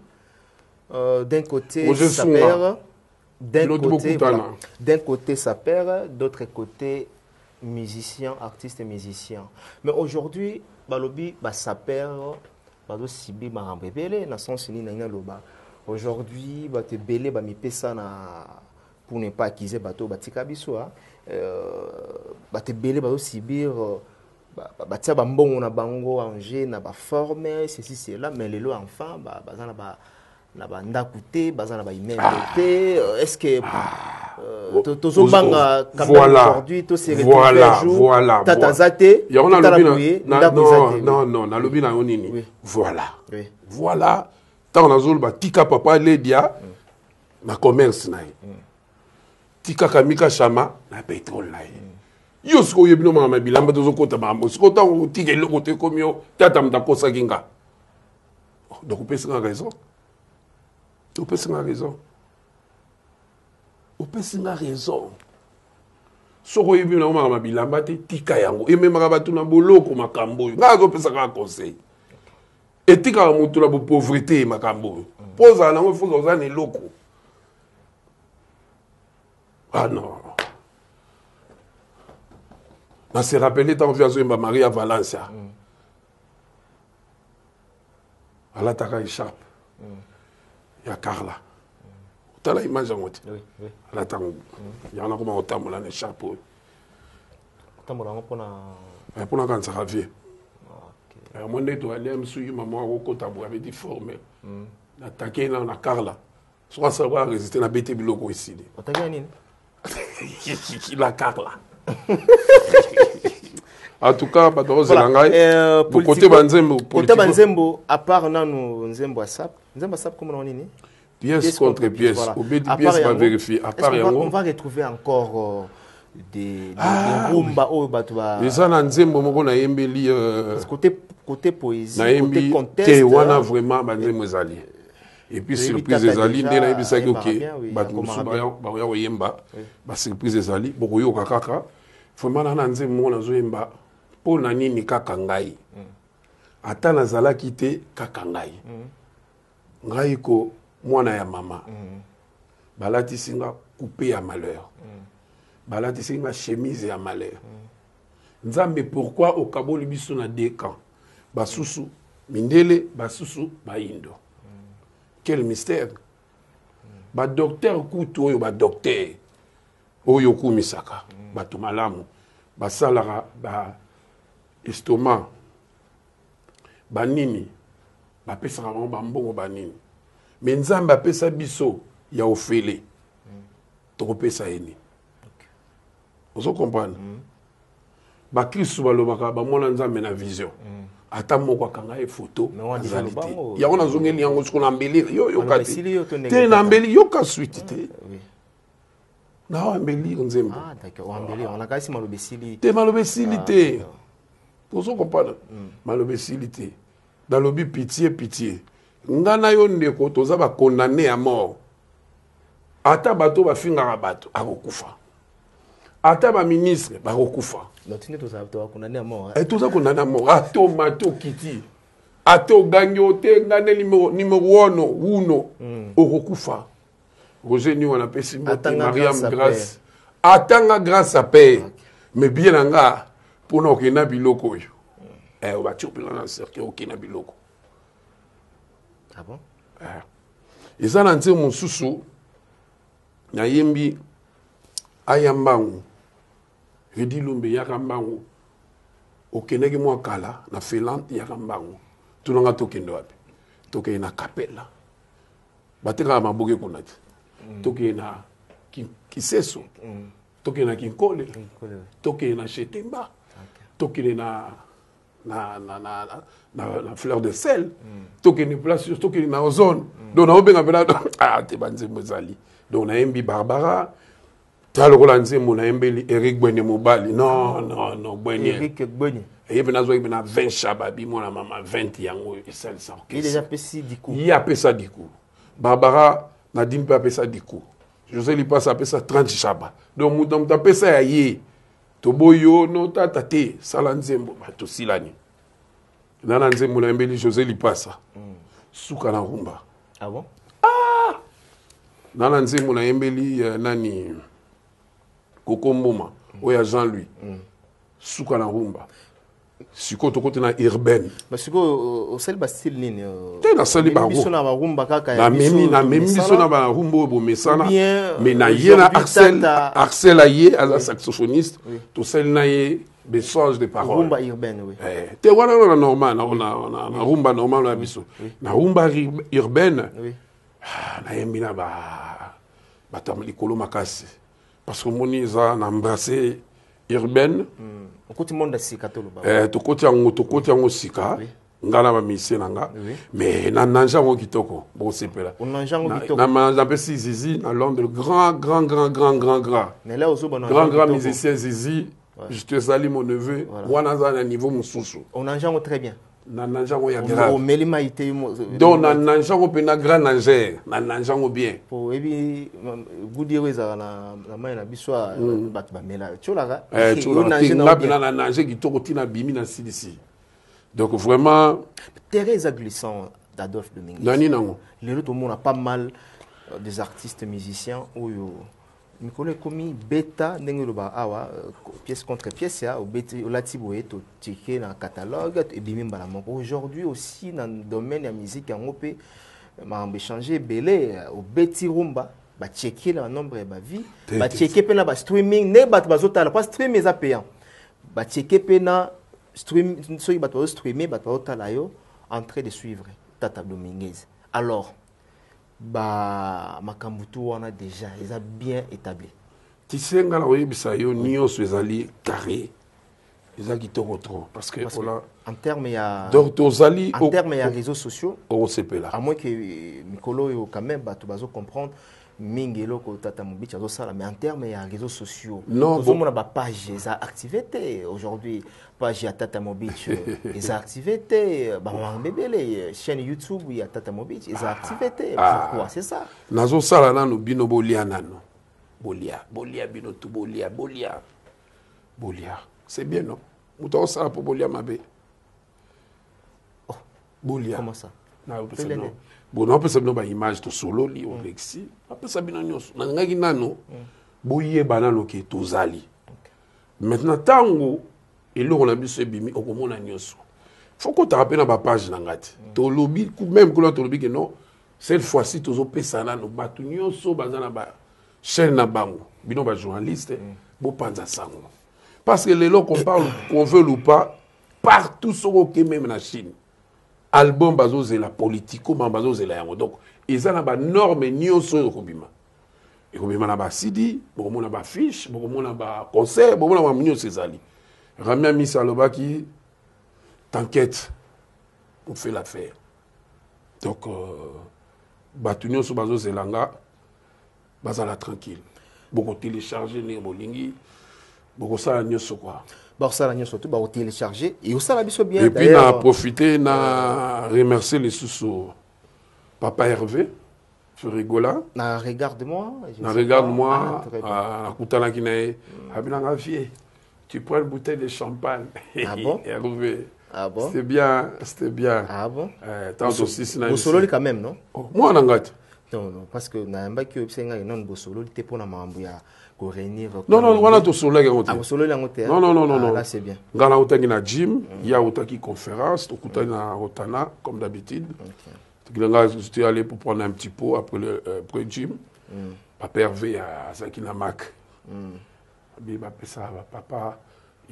d'un côté, Roger sa Sunga. père. L'autre D'un côté, sa père. D'autre côté, musicien, artiste et musicien. Mais aujourd'hui, balobi, sa père, balo sibi marambebele, na sens ni na loba. Aujourd'hui, te belé mi pesa na pour ne pas acquiser bateau batika biso te belé balo sibir batia bambongo na bango Angers na ba forme ceci cela mais les lots enfants bazana ba na banda coûté bazana ba immeuble est-ce que tozobanga aujourd'hui to se voilà tatazate non na lobi na nini voilà tant on a zolo ba tika papa ledia na commerce na tika kamika shama na pétrole na yo siko yebino mama bilamba tozo kota mambo siko tant tika le côté komio tata mtakosa kinga donc on peut se raison on peut se raison on peut se raison soko yebino mama bilamba te tika yango et même ba tuna boloko makambo nga zo pesa ka conseil etika mutu la pauvreté makambo poza na ngo fuza uzane loko ah non on se rappelé tant vu à Maria Valencia à la taka écharpe il y a Carla tu la image en haut à la tango il y en a comment on tamola une écharpe tamola pour na quand ça revient moi je suis allé me suivre maman au côté avait dit formé attaquer dans la Carla soit savoir résister na bête biloko ici attaquer nini la Carla en tout cas pas de zelangai pour côté banzembo à part nanu nzembo asap comment on nini pièce contre pièce au bête pièce va vérifier à part on va retrouver encore des rumba au batwa les ana nzembo moko na yembeli côté poésie côté contexte wana vraiment banzembo ezali et puis surprise ezali nde na yebisa OK batumusu ba ya yemba ba surprise ezali boko yoka kaka vraiment na nzembo na zo yemba po na nini kaka ngai ata nazalaki te kaka ngai ngai ko mwana ya mama balati singa coupé ya malheur balati singa chemise ya malheur nzambe pourquoi okaboli biso na deux camps basusu mindele basusu baindo quel mystère ba docteur kutu oyo ba docteur oyo kumisaka bato malamu basalaka ba estomac banini bapesaka bango bambongo banini mais nzambe apesa biso ya ofele tokopesa yeni ozo comprendre bakristu balobaka bamona nzambe na vision ata moko akanga ye photo azali te yango nazongeli yango siko na mbeli yo yoka te na mbeli yoka suite te na wambeli nzembo te maloba esili te ozo comprendre maloba esili te nalobi pitié nga na yo ndeko toza bakondane ya mort ata bato bafingaka bato akokufa ata baministre bakokufa toza kondane ya mort ato mato kiti ato gangi te ngane numero wono wuno okokufa Roger ni wana pesi mbote Mariam grâce atanga grâce à paix mais bien nga pour no kena biloko yo on va tuer na cercle okena biloko ah bon eza na nzembo mosusu na yembi ayambangu Redi Lumbe yakambangu okeneki mwa kala na Finlande yakambangu tunanga tokende wapi tokende na Kapela batekaka maboke kuna te tokende na Kiseso tokende na Kinkole tokende na Chetemba tokende na fleur de sel tokende place tokende na ozone donc na obenga pela te banzembo ezali donc na yembi Barbara talokola nzembo na yembeli Eric Bwenye mobali non Bwenye Eric Bwenye yebi nazo yebi na 20 shababi mwana mama 20 yango esalisa il est déjà pesi du coup il a pesa du coup Barbara Nadine peut appeler ça du coup José lui passe appeler ça 30 shaba donc mutam tapé ça ya ye toboyo no tata te sala nzembo bato silani Nana nzembo na yembeli José Lipasa. Suka na rumba. Ah bon? Nana nzembo na yembeli nani Kokomboma. Oya Jean-Louis. Suka na rumba. Siko to kote na urbaine. Mais siko au sel style nini? Te na sali ba biso na ba rumba kaka na memi biso na ba rumba bo mesana. Mais na ye yena Axel aye as un saxophoniste. To sel na ye message de parole. Rumba urbaine, oui. Te wana na normal na rumba normal na biso. Na rumba urbaine. Oui. Na yembi na ba tamli kolo makasi. Parce que moni za na embrasser urbaine. Okoti monde sika to loba. Tokoti yango sika. Ngana ba mise nanga. Mais na nanja ngo kitoko. Bon sepela. On nanja ngo kitoko. Na manja pesi Zizi na Londres grand. Mais là aussi bon grand musicien Zizi. Je te salue mon neveu. Wana za na niveau mususu. On nanja ngo très bien. Na nanja ngo ya grave. On melima ite donc na nanja ngo pe na grand nanger. Na nanja ngo bien. Po ebi goudire za na mai na biswa bat ba mela. Tolaka. Na pe na nanger kitoko tina bimi na sidisi. Donc vraiment Thérèse Glissant d'Adolphe Dominguez. Nani nango. Le tout le monde a pas mal des artistes musiciens oyo Mikolo komi beta ndenge loba awa pièce contre pièce ya obeti olatiboye to ticket na catalogue et bimi mbala moko. Aujourd'hui aussi dans le domaine de la musique yango pe m'a échangé belé obeti rumba ba checker le nombre ba vie ba checker pe na ba streaming ne bat bazotala pas streamer za payant ba checker pe na stream so ba to streamer ba to tala yo en train de suivre Tata Dominguez. Alors ba makambutu wana déjà ils a bien établi. Tu sais ngala oyebisa yo nyonso ezali carré. Ezaki toko trop parce que en termes ya donc tozali en termes ya réseaux sociaux on sepela. À moins que Mikolo yo quand même ba to bazo comprendre mingelo ko Tata Mobichi azo sala mais en termes ya réseaux sociaux non bon mona ba page za activité aujourd'hui page ya Tata Mobichi ils a activité ba bébélé chaîne YouTube ya Tata Mobichi ils a activité pourquoi c'est ça nazo sala nanu bino bolia nanu bolia bino tu bolia c'est bien non muto sala pour bolia mabe bolia comment ça bon on peut savoir ba image to solo li au lexi après ça bino nyonso na ngaki nano boye banano ke tozali maintenant tango eloko na biso ebimi okomona nyonso faut que tu rappelles na ba page na ngati to lobi même que to lobi que non cette fois-ci tozo pesa na no batu nyonso bazana ba chaîne na bango bino ba journaliste bo panza sango parce que les lots qu'on parle qu'on veut ou pas partout sur au même na Chine album bazo zela politico bazo zela yango donc ezana ba norme nyonso kobima et kobima na ba CD bokomona ba fiche bokomona ba concert bokomona ba nyonso ezali Ramia Misa Lobaki t'inquiète on fait l'affaire donc batu nyonso bazo zelanga bazala tranquille boko télécharger ne bolingi boko sala nyonso quoi ça la surtout ba télécharger et ça la biso bien et puis na profiter na remercier les sous papa Hervé Furigola na regarde-moi à kutana kinae abinanga vie tu prends une bouteille de champagne ah bon Hervé ah bon c'était bien ah bon tant aussi c'est Bosolo quand même non moi nangati non parce que na mbaki obsenga non Bosolo te pona mambo ya réunir non voilà to solo non là c'est bien ngana utangi na gym ya utaki conférence to kutani na Rotana comme d'habitude donc j'étais allé pour prendre un petit pot après le gym papa Hervé à Zakina Mac biba pesa papa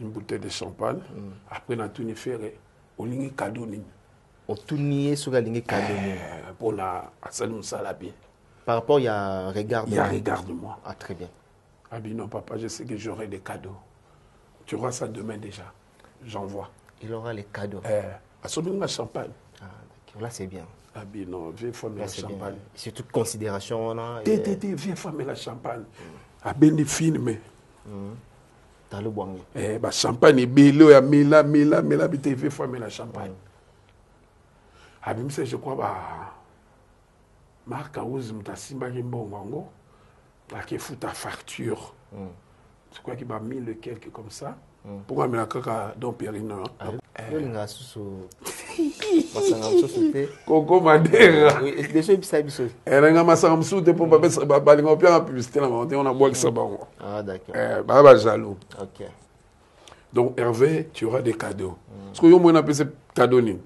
une bouteille de champagne après na tuni ferré olingi cadeau ni otuni sur la ligne cadeau pour la salut sala bien par rapport il y a regarde-moi ah très bien. Ah bien non, papa, je sais que j'aurai des cadeaux. Tu auras ça demain déjà. J'envoie. Il aura les cadeaux. À son nom, la champagne. Ah, là, c'est bien. Ah bien non, viens former la champagne. C'est toute considération. Viens former la champagne. Ah bien des films. Dans le bois. Bah champagne est bello, ya mila, viens former la champagne. Ah bien, je crois, Marc Aouz, Mtassimba Gimbongo. Là qui fout ta facture. Je crois qu'il m'a mis le quelque comme ça. Pourquoi me la kaka don Pierrino? Yolinga susu. Masanga susu te. Coco Madera. Oui, déjà bisa biso. Erenga masanga msute pour balinga pia na publicité na on a bois que ça ba. Ah d'accord. Baba jaloux. OK. Donc Hervé, tu auras des cadeaux. Est-ce que yo mo na pese cadeau ni?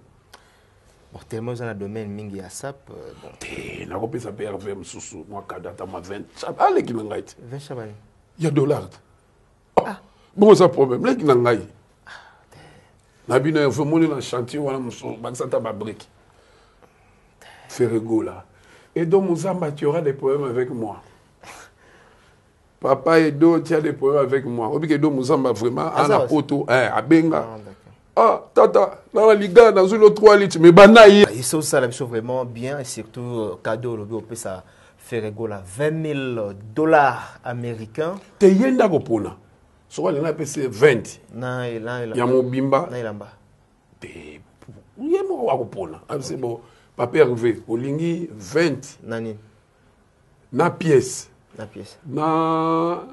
Bon, tellement dans le domaine mingi ya sap bon. Na ko pesa Hervé msusu moi cadeau ta ma 20. Allez qui na ngait. 20 chabani. Il y a $. Ah. Bon ça problème là qui na ngai. Na bino Hervé moni na chantier wana msusu bakisata ba brique. Ferrego là. Et donc Muzamba tu auras des problèmes avec moi. Papa Edo, tu as des problèmes avec moi. Obi Edo Muzamba vraiment à la poto, à Benga. Ah, tata, dans la Liga, dans une autre 3 litres, mais banaï. Ils sont ça, vraiment bien, et surtout, cadeau, le peut ça faire là, $20 américains. T'es yenda kopona. Soit il y a PC 20. Non, il y a mon bimba. Non, il a pas. T'es. Il y a mon kopona. C'est bon. Papa Hervé, Olingi 20. Nani. Na pièce. La pièce. Na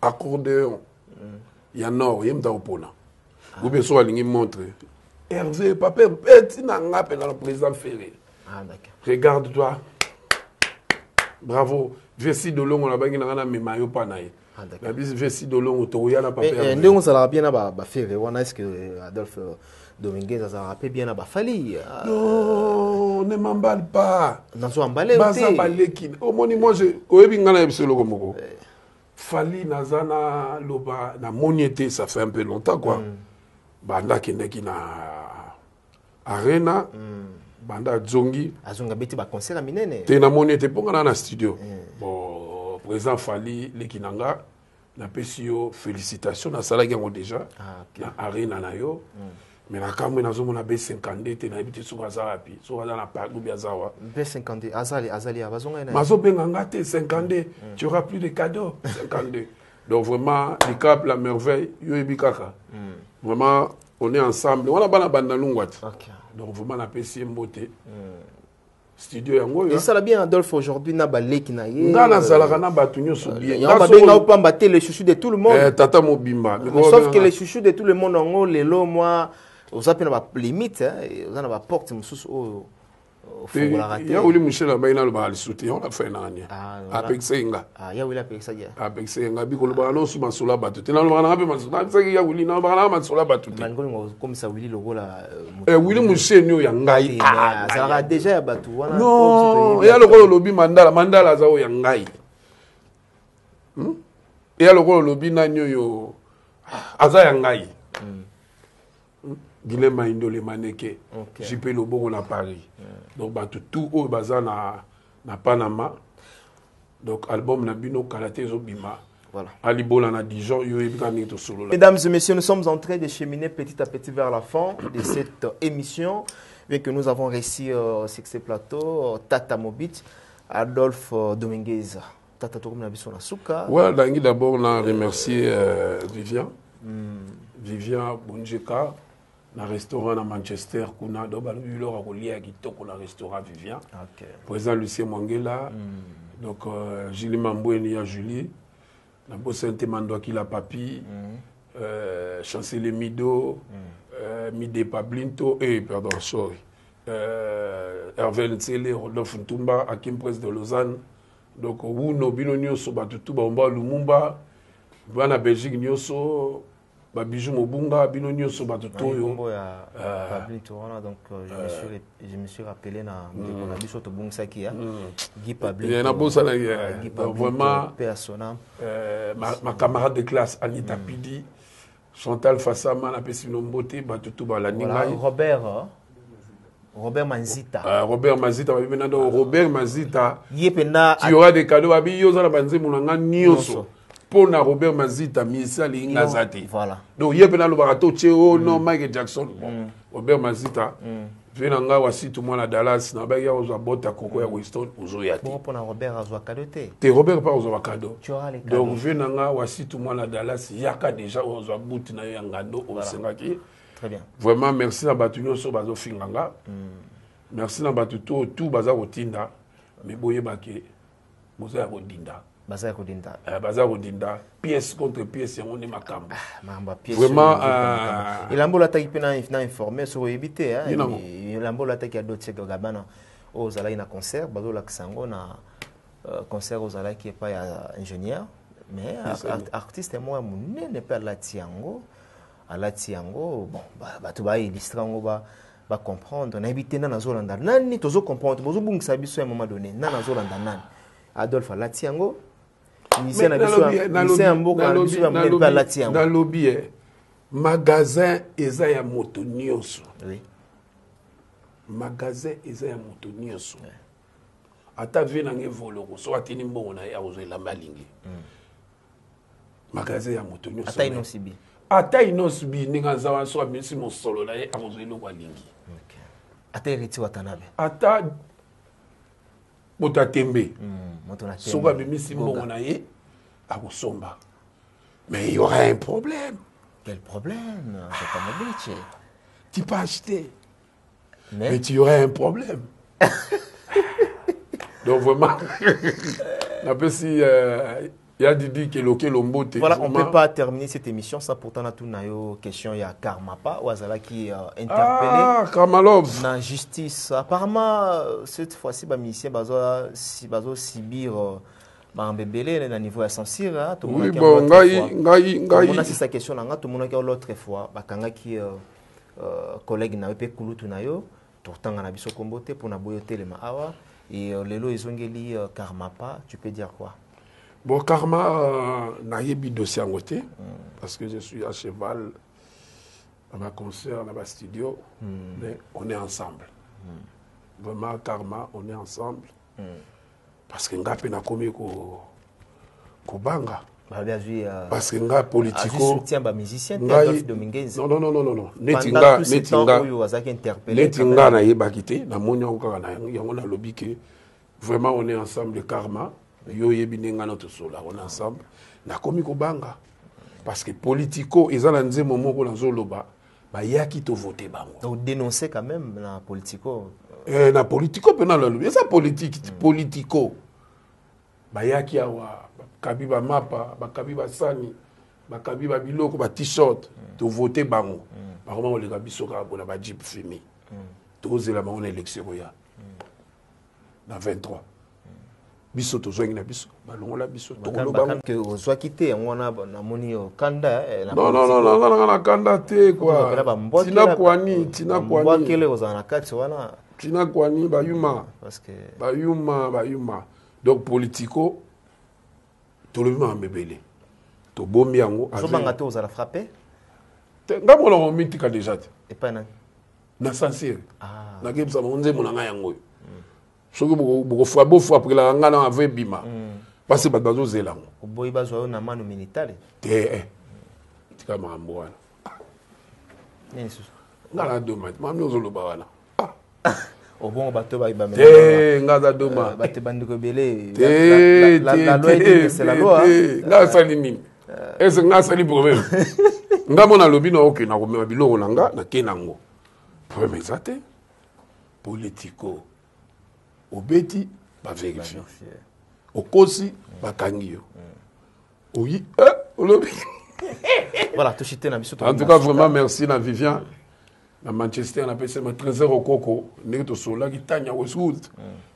accordéon. Il y a nord, il y a un vous pouvez soit ligne montre. Hervé, papa, petit n'a pas dans le président Ferré. Ah d'accord. Regarde-toi. Bravo. Vessi de long, on a bagné dans la mémaille pas naï. Ah d'accord. La bise vessi de long, autour y a la papa. Mais nous on s'en bien à Ferré. On a est-ce que Adolphe Dominguez a rappelé bien à Fali. Non, ne m'emballe pas. Non, so emballé. Baza baleki. Au moni moi je oyebi ngana ebiselo komoko. Fali nazana loba na moniété ça fait un peu longtemps quoi. Banda kendeki na arena. Banda zongi. Azonga beti ba concert minene. Te na moniété ponga na studio. Bon, président Fali lekinanga na pesio félicitations na sala yango déjà. Na arena na yo. Mais la caméra n'a pas B50 t'es n'habité sur Azarapi sur la parc ou bien Zawa B50 Azali à Bazonga Mazo Bengangate 50 tu auras plus de cadeaux 50 donc vraiment les cap la merveille yoebi kaka vraiment on est ensemble on a bana banda lungwat donc vraiment la PC mboté studio yango et ça la bien Adolphe aujourd'hui na baleki na ye ngana zalaka na batunyo so bien na ba pas mbater les chouchous de tout le monde tata mobimba sauf que les chouchous de tout le monde en lelo moi aux appels à limite aux en porte mususu au il y a Willy Michel a baina le bal soutien on a fait nani avec senga il y a Willy avec ça avec senga biko le ballon sous masula batute na le ballon be masula ça il y a Willy na ballon masula batute comme ça Willy logo la Willy Michel nyo ya ngai ça a déjà batu wana non il y a le golo lobi mandala za o ya ngai il y a le golo lobi na nyo yo aza ya ngai Guilhem Indolé Maneke, JP Lobo on a Paris. Donc tout au bazar na Panama. Donc album na bino Kalate Zobima. Voilà. Ali Bola na Dijon, yo ebikani to solo. Mesdames et messieurs, nous sommes en train de cheminer petit à petit vers la fin de cette émission. Bien que nous avons réussi sur ce plateau, Tata Mobit, Adolphe Dominguez. Tata Tokum Nabiso Nasuka. Ouais, d'abord on a remercié Vivian. Vivian Bunjeka. Na restaurant à Manchester kuna do balu lora kolia kitoko na restaurant Vivian. Président Lucien Mwangela. Donc Julie Mamboueni à Julie. Na Bosente Mando qui la papi. Chancelier Mido, Mide Pablinto pardon sorry. Hervé Ntsele, Rodolphe Ntumba, Hakim Prince de Lausanne. Donc Wuno Bino Nyoso Batutu Bamba Lumumba. Bana Belgique Nyoso Babijou Mobunga, Bino Nyoso Batutoyo. Donc je me suis rappelé na Biso Tobungsa qui a Guy Pablito. Il y a vraiment ma camarade de classe Anita Pidi, Chantal Fassama, la Pessino Mbote, Batutu Balaninga. Robert Manzita. Robert Manzita, Robert Manzita. Tu auras des cadeaux à Biyoza la Banze Moulanga Nyoso. Pour Robert Manzita, Misa Lingazati. Voilà. Donc, il y a un barato Tcheo, non, Michael Jackson. Robert Manzita. Venanga wasi tout le monde à Dallas, na ba ya ozo bota koko ya Winston ozo ya ti. Pour Robert azwa cadeau te. Te Robert pas ozo cadeau. Tu auras les cadeaux. Donc venanga wasi tout le monde à Dallas, yaka déjà ozo bout na ya ngando o sengaki. Très bien. Vraiment merci na batunyo so bazo finganga. Merci na batuto tout baza kotinda. Mais boye bake boza ya kodinda. Baza Kodinda. Baza Kodinda. Pièce contre pièce, on est macam. Vraiment. Il a un beau attaque qui n'a informé sur éviter. Il a un beau attaque qui a d'autres Gabana. Aux Ala, il y a un concert. Bazo Laksango, na concert aux Ala qui est pas ingénieur. Mais artiste, moi, mon n'est pas la Tiango. À la Tiango, bon, tu vas illustrer, on va comprendre. On a évité Nana Zolanda. Nani, tu vas comprendre. Tu vas comprendre à un moment donné. Nana Zolanda, Nani. Adolphe à la Tiango. Dans le lobby, magasin eza ya moto nyonso. Oui. Magasin eza ya moto nyonso. Ata vi nange voloko so atini mbongo na ya ozela malingi. Magasin ya moto nyonso. Ata inosibi. Ata inosibi ninga zawa so amisi mo solo na ye azelo kwa lingi. Okay. Ata Eriti Watanabe. Ata Motatembe. Soga bimisi mbongo na ye akosomba. Mais il y aura un problème. Quel problème? C'est pas mon métier. Tu peux acheter. Mais tu aurais un problème. Donc vraiment, il y a Didi qui est loqué l'ombote. Voilà, on ne peut pas terminer cette émission sans pourtant tout une question. Il y a Karmapa, Ouazala qui est interpellé. Ah, Karmalov. Dans la justice. Apparemment, cette fois-ci, les musiciens sont subir un bébé au niveau de censure. Oui, bon, c'est sa question. Tout le monde qui a l'autre fois, qui collègue n'a pas coulu tout nayo. Pourtant, on a vu ce comboté pour naboyoter les maawa. Et lelo izongeli Karmapa, tu peux dire quoi? Bon, Karma, n'a pas de dossier en côté, parce que je suis à cheval, à ma concert, dans ma studio, mais on est ensemble. Vraiment, Karma, on est ensemble. Parce que nous avons commis au Banga. Parce que nous avons politico. Nous soutien des musiciens, Adolphe Dominguez. Non. Pendant tout ce temps où vous avez interpellé. Netinga na yebakité, na moni encore na yango na lobby que vraiment on est ensemble, Karma. Yo yebinenga notre sola, on est ensemble. Na komi ko banga. Parce que politico, ils ont lancé mon mot dans Zoloba. Bah yaki to voter bango. Donc dénoncer quand même la politico. Na politico pendant la lobby, ça politique, politico. Bah yaki awa kabiba mapa, ba kabiba sani, ba kabiba biloko, ba t-shirt, to voter bango. Par contre on les gabiso ka bona ba jeep fumé. To zela bango na élection ya. Na 23. Biso tozongi na biso balongola biso toloba que ozwa quitté on a moni kanda non kanda te quoi tina kwani kele ozana kati wana tina kwani bayuma parce que bayuma donc politico tolobi mambebele to bombi yango so banga te ozala frappé ngamona mo mitika déjà et pas na sincère na gebsa mo nze monanga yango soki boko fois pour la ngana ave bima parce que bazo zelango boy bazo na manu militaire tika mambo wana nesu ngala doma mami ozoloba wana bon bato ba ibamela ngaza doma bato bandiko belé la loi dit c'est la loi nga sali nini est-ce nga sali problème ngamona lobi na ok na komema biloko nanga na kenango problème exact politico obeti ba vérifier okosi ba kangio oui voilà tout chité na biso en tout cas vraiment merci na Vivian na Manchester na pese ma trésor okoko ndenge to sola ki tanya Westwood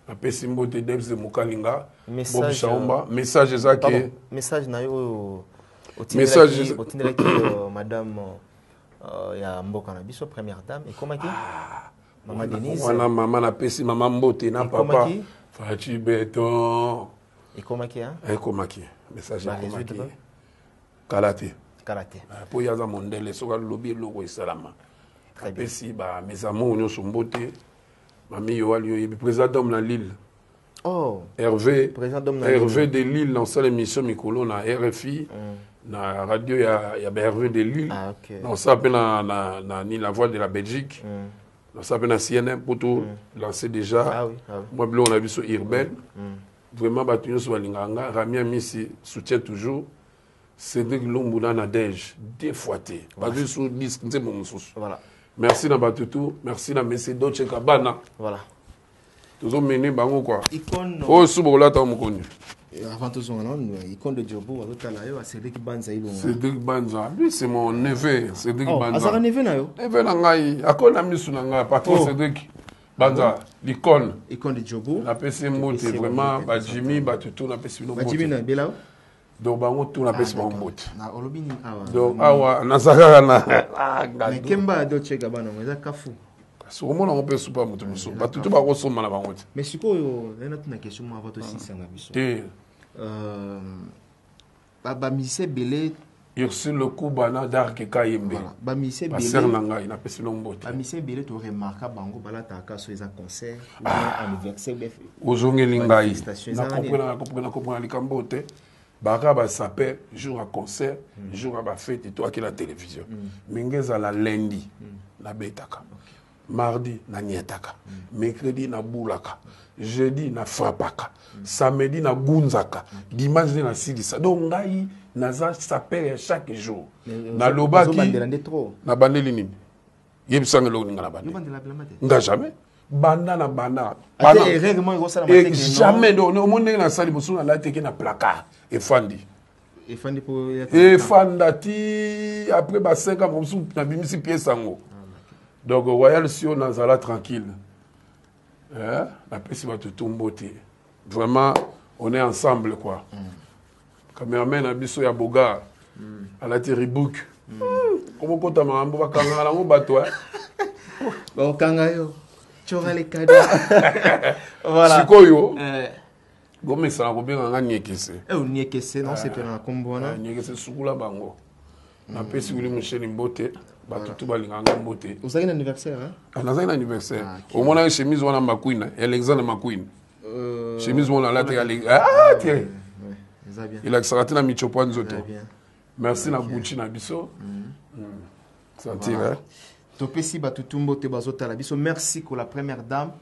na pese mbote Debs de Mukalinga Bob Shaomba message ezaki message na yo message otindela ki madame ya mboka na biso première dame et comment qui Maman Denise. Voilà, maman a pesi, maman Mbote, na papa. Fachi Béton. Et comment qui est? Et comment qui est? Message à comment qui est? Karaté. Pour y avoir mon délai, sur le lobby, le salama. Pesi, mes amours, nous sommes Mbote. Mamie Yoali, président de Lille. Oh. Hervé de Lille, dans cette émission, Mikolo, na RFI. Na radio, il y a Hervé de Lille. Ah, ok. Dans ça, la voix de la Belgique. Ça fait un CNN pour tout lancer déjà. Moi, on a vu sur Irben. Vraiment, Batuno sur Linganga. Ramia Missi soutient toujours. Cédric Lombouda Nadège, défoîté. Basé sur 10, c'est mon sous. Voilà. Merci na Batutu. Merci na Messi Dolce Cabana. Voilà. Toujours mené bango quoi. Icône. Oh, Soubola, t'as mon connu. Avant tout ça, icône de Djobo, Cédric Banza. Cédric Banza, lui c'est mon neveu, Cédric Banza. Ah, c'est un neveu là? Neveu nangai, akona misu nanga, patron Cédric Banza, l'icône. Icône de Djobo. La PC Mout est vraiment, Jimmy, Batutu, la PC Mout. Jimmy na Belao. Donc bango tout la PC Mout. Na Olobini awa. Donc awa Nazara na. Mais Kemba Dolce Gabbana, mais ça kafu. Sur moi on peut souper mutu musu. Batutu ba kosoma na bango. Mais sikoyo, na tuna question moi avant aussi sanga biso. Ba mise belé sur le coup bana dark kayembe. Ba mise belé. Ba ser nanga ina pesi lombote. Ba mise belé to remarquer bango bala ta ka so eza concert ou anniversaire ou bien. Ozongeli ngai. Na comprendre likambote. Baka ba saper jour à concert, jour à ba fête et toi qui la télévision. Mingeza la lundi na betaka. Mardi na nietaka. Mercredi na bulaka. Jeudi na frappaka. Samedi na gunzaka. Dimanche na silisa. Donc ngai naza saper chaque jour. Na lobaki na bandeli nini. Yebisanga lo ninga na bandeli. Nga jamais. Banda na banda. Jamais do no monde na sali bosu na la teke na placard et fandi. Et fandi pour et fandati après ba 5 ans bosu na bimisi pièce sango. Donc Royal Sio Nazala tranquille. La peste va te tomber. Vraiment on est ensemble quoi. Cameraman abiso ya boga à la Terribouk. Comment kota mambo bakanga la mo bato Ba kanga yo. Chora les cadeaux. Voilà. Sikoyo. Gomme ça ko benga nga niekese. Niekese non c'est pena kombona. Niekese sukula bango. Na pesi wili Michel Mbote batutu balinga nga Mbote. Vous avez un anniversaire hein? On a un anniversaire. Au moins une chemise wana McQueen, Alexander McQueen. Chemise wana la tiens. Il a sarati na michopo nzoto. Merci na Gucci na biso. Ça tire. Topesi batutu Mbote bazota la biso. Merci pour la première dame.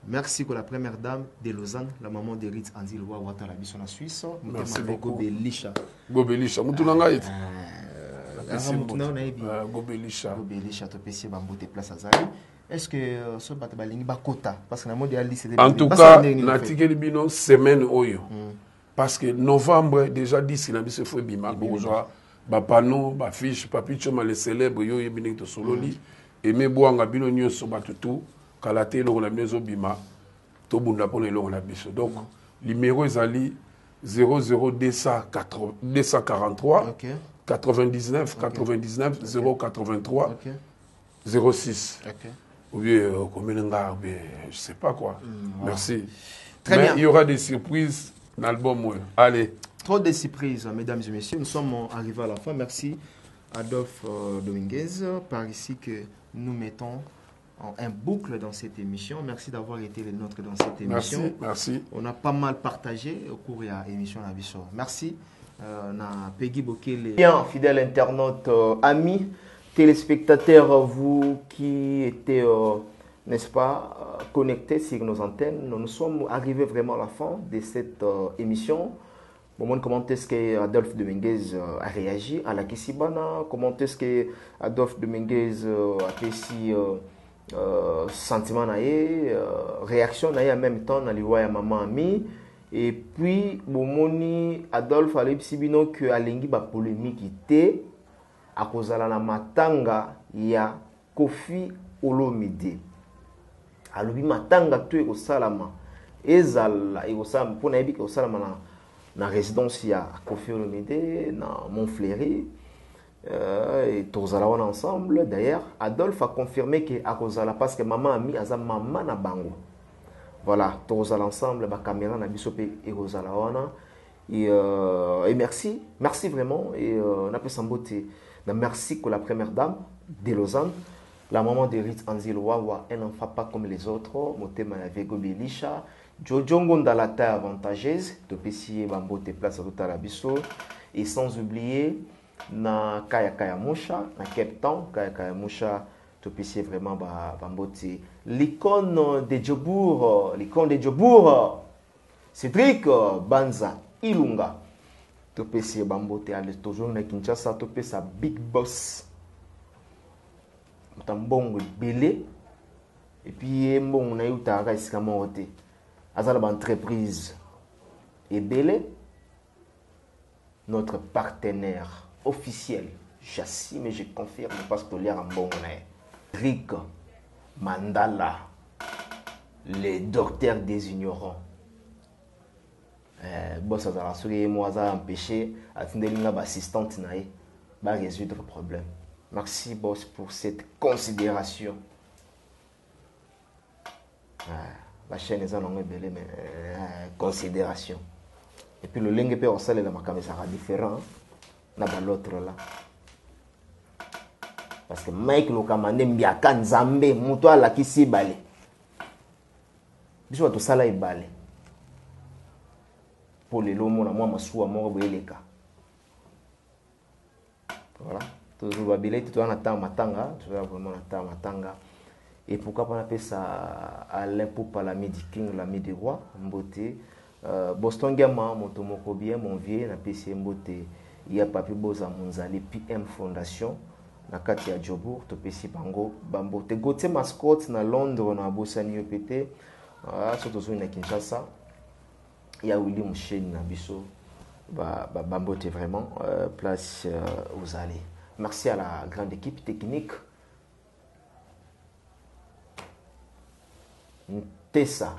Merci pour la première dame de Lausanne, la maman de Ritz Anzil Wawata la biso na Suisse. Merci beaucoup. Gobelisha. Gobelisha. Mutunanga iti. Gobelisha. Gobelisha topesi Bambote place Azali. Est-ce que ce batabalingi bakota parce que na mode ali c'est en tout cas na tikeli bino semaine oyo. Parce que novembre déjà 10 na biso fo bima bourgeois ba panneau ba fiche papicho ma les célèbres yo yebini to sololi et me boanga bino nyonso batutu kalate lo na mezo bima to bunda pona lo na biso. Donc numéro ezali 00243 99 99 083 06. Ou bien je sais pas quoi. Merci. Très mais bien. Il y aura des surprises dans l'album. Allez. Trop de surprises, mesdames et messieurs. Nous sommes arrivés à la fin. Merci Adolphe Dominguez. Par ici que nous mettons un boucle dans cette émission. Merci d'avoir été le nôtre dans cette émission. Merci. On a pas mal partagé au cours de l'émission. Merci. Na Peggy Bokele. Bien, fidèles internautes, amis, téléspectateurs, vous qui étiez, n'est-ce pas, connectés sur nos antennes, nous sommes arrivés vraiment à la fin de cette émission. Comment est-ce que Adolphe Dominguez a réagi à la Kissibana? Comment est-ce que Adolphe Dominguez a fait si sentiment naïe, réaction naïe en même temps dans les voix maman ami? Et puis, Bomoni Adolphe a l'ébsibino que Alengi ba polémique était à cause de la matanga ya Kofi Olomide. Alobi matanga tu e salama ezala e salama pour na ebi ko salama na résidence ya Kofi Olomide na Montfleury et tozala wana ensemble. D'ailleurs, Adolphe a confirmé que à cause la parce que maman ami aza maman na bango. Voilà, tous ensemble, la caméra na bisope et Rosalawana. Et merci vraiment. Et on a pu s'emboter. Merci pour la première dame de Lausanne, la maman de Ritz Anzil Wawa. Elle n'en fait pas comme les autres. Motema avec Gobelisha, Jojongo dans la taille avantageuse. De Pessier Bambote place à la biso. Et sans oublier, na Kaya Moucha, na Cape Town, Kaya Moucha. Topessier vraiment Bambote. L'icône de Djobour, Cédric Banza, Ilunga. Topessier Bambote, allez, toujours na Kinshasa, Topessa Big Boss. Tambongo belé. Et puis, bon, on a eu ta race comme on Azala entreprise. Ebele, notre partenaire officiel, j'assume et je confirme parce que l'air en bon Rick Mandala, le docteur des ignorants. Boss a rassuré moi a empêché atteindre l'assistante naïe va résoudre le problème. Merci boss pour cette considération. La chaîne est en belle mais considération. Et puis le lingue peut aussi la macame sera différent na l'autre là. Parce que Mike no kamande mbiaka nzambe muto ala kisi balé. Biso to sala ibale. Pour les lomo na moi masuwa moko boyeleka. Voilà. Toujours babile tout en attend matanga, tu vas vraiment attendre matanga. Et pourquoi pas appeler ça Alain Poupa la midi king la midi roi mbote Boston Gama motomoko bien mon vieux na PC mbote il y a papi boza monzali PM Fondation na kati ya Jobour to PC bango bambote gote mascotte na Londres na bosani opete surtout sur na Kinshasa il y a Willy Mouchen na biso bambote vraiment place aux allées. Merci à la grande équipe technique. Tessa.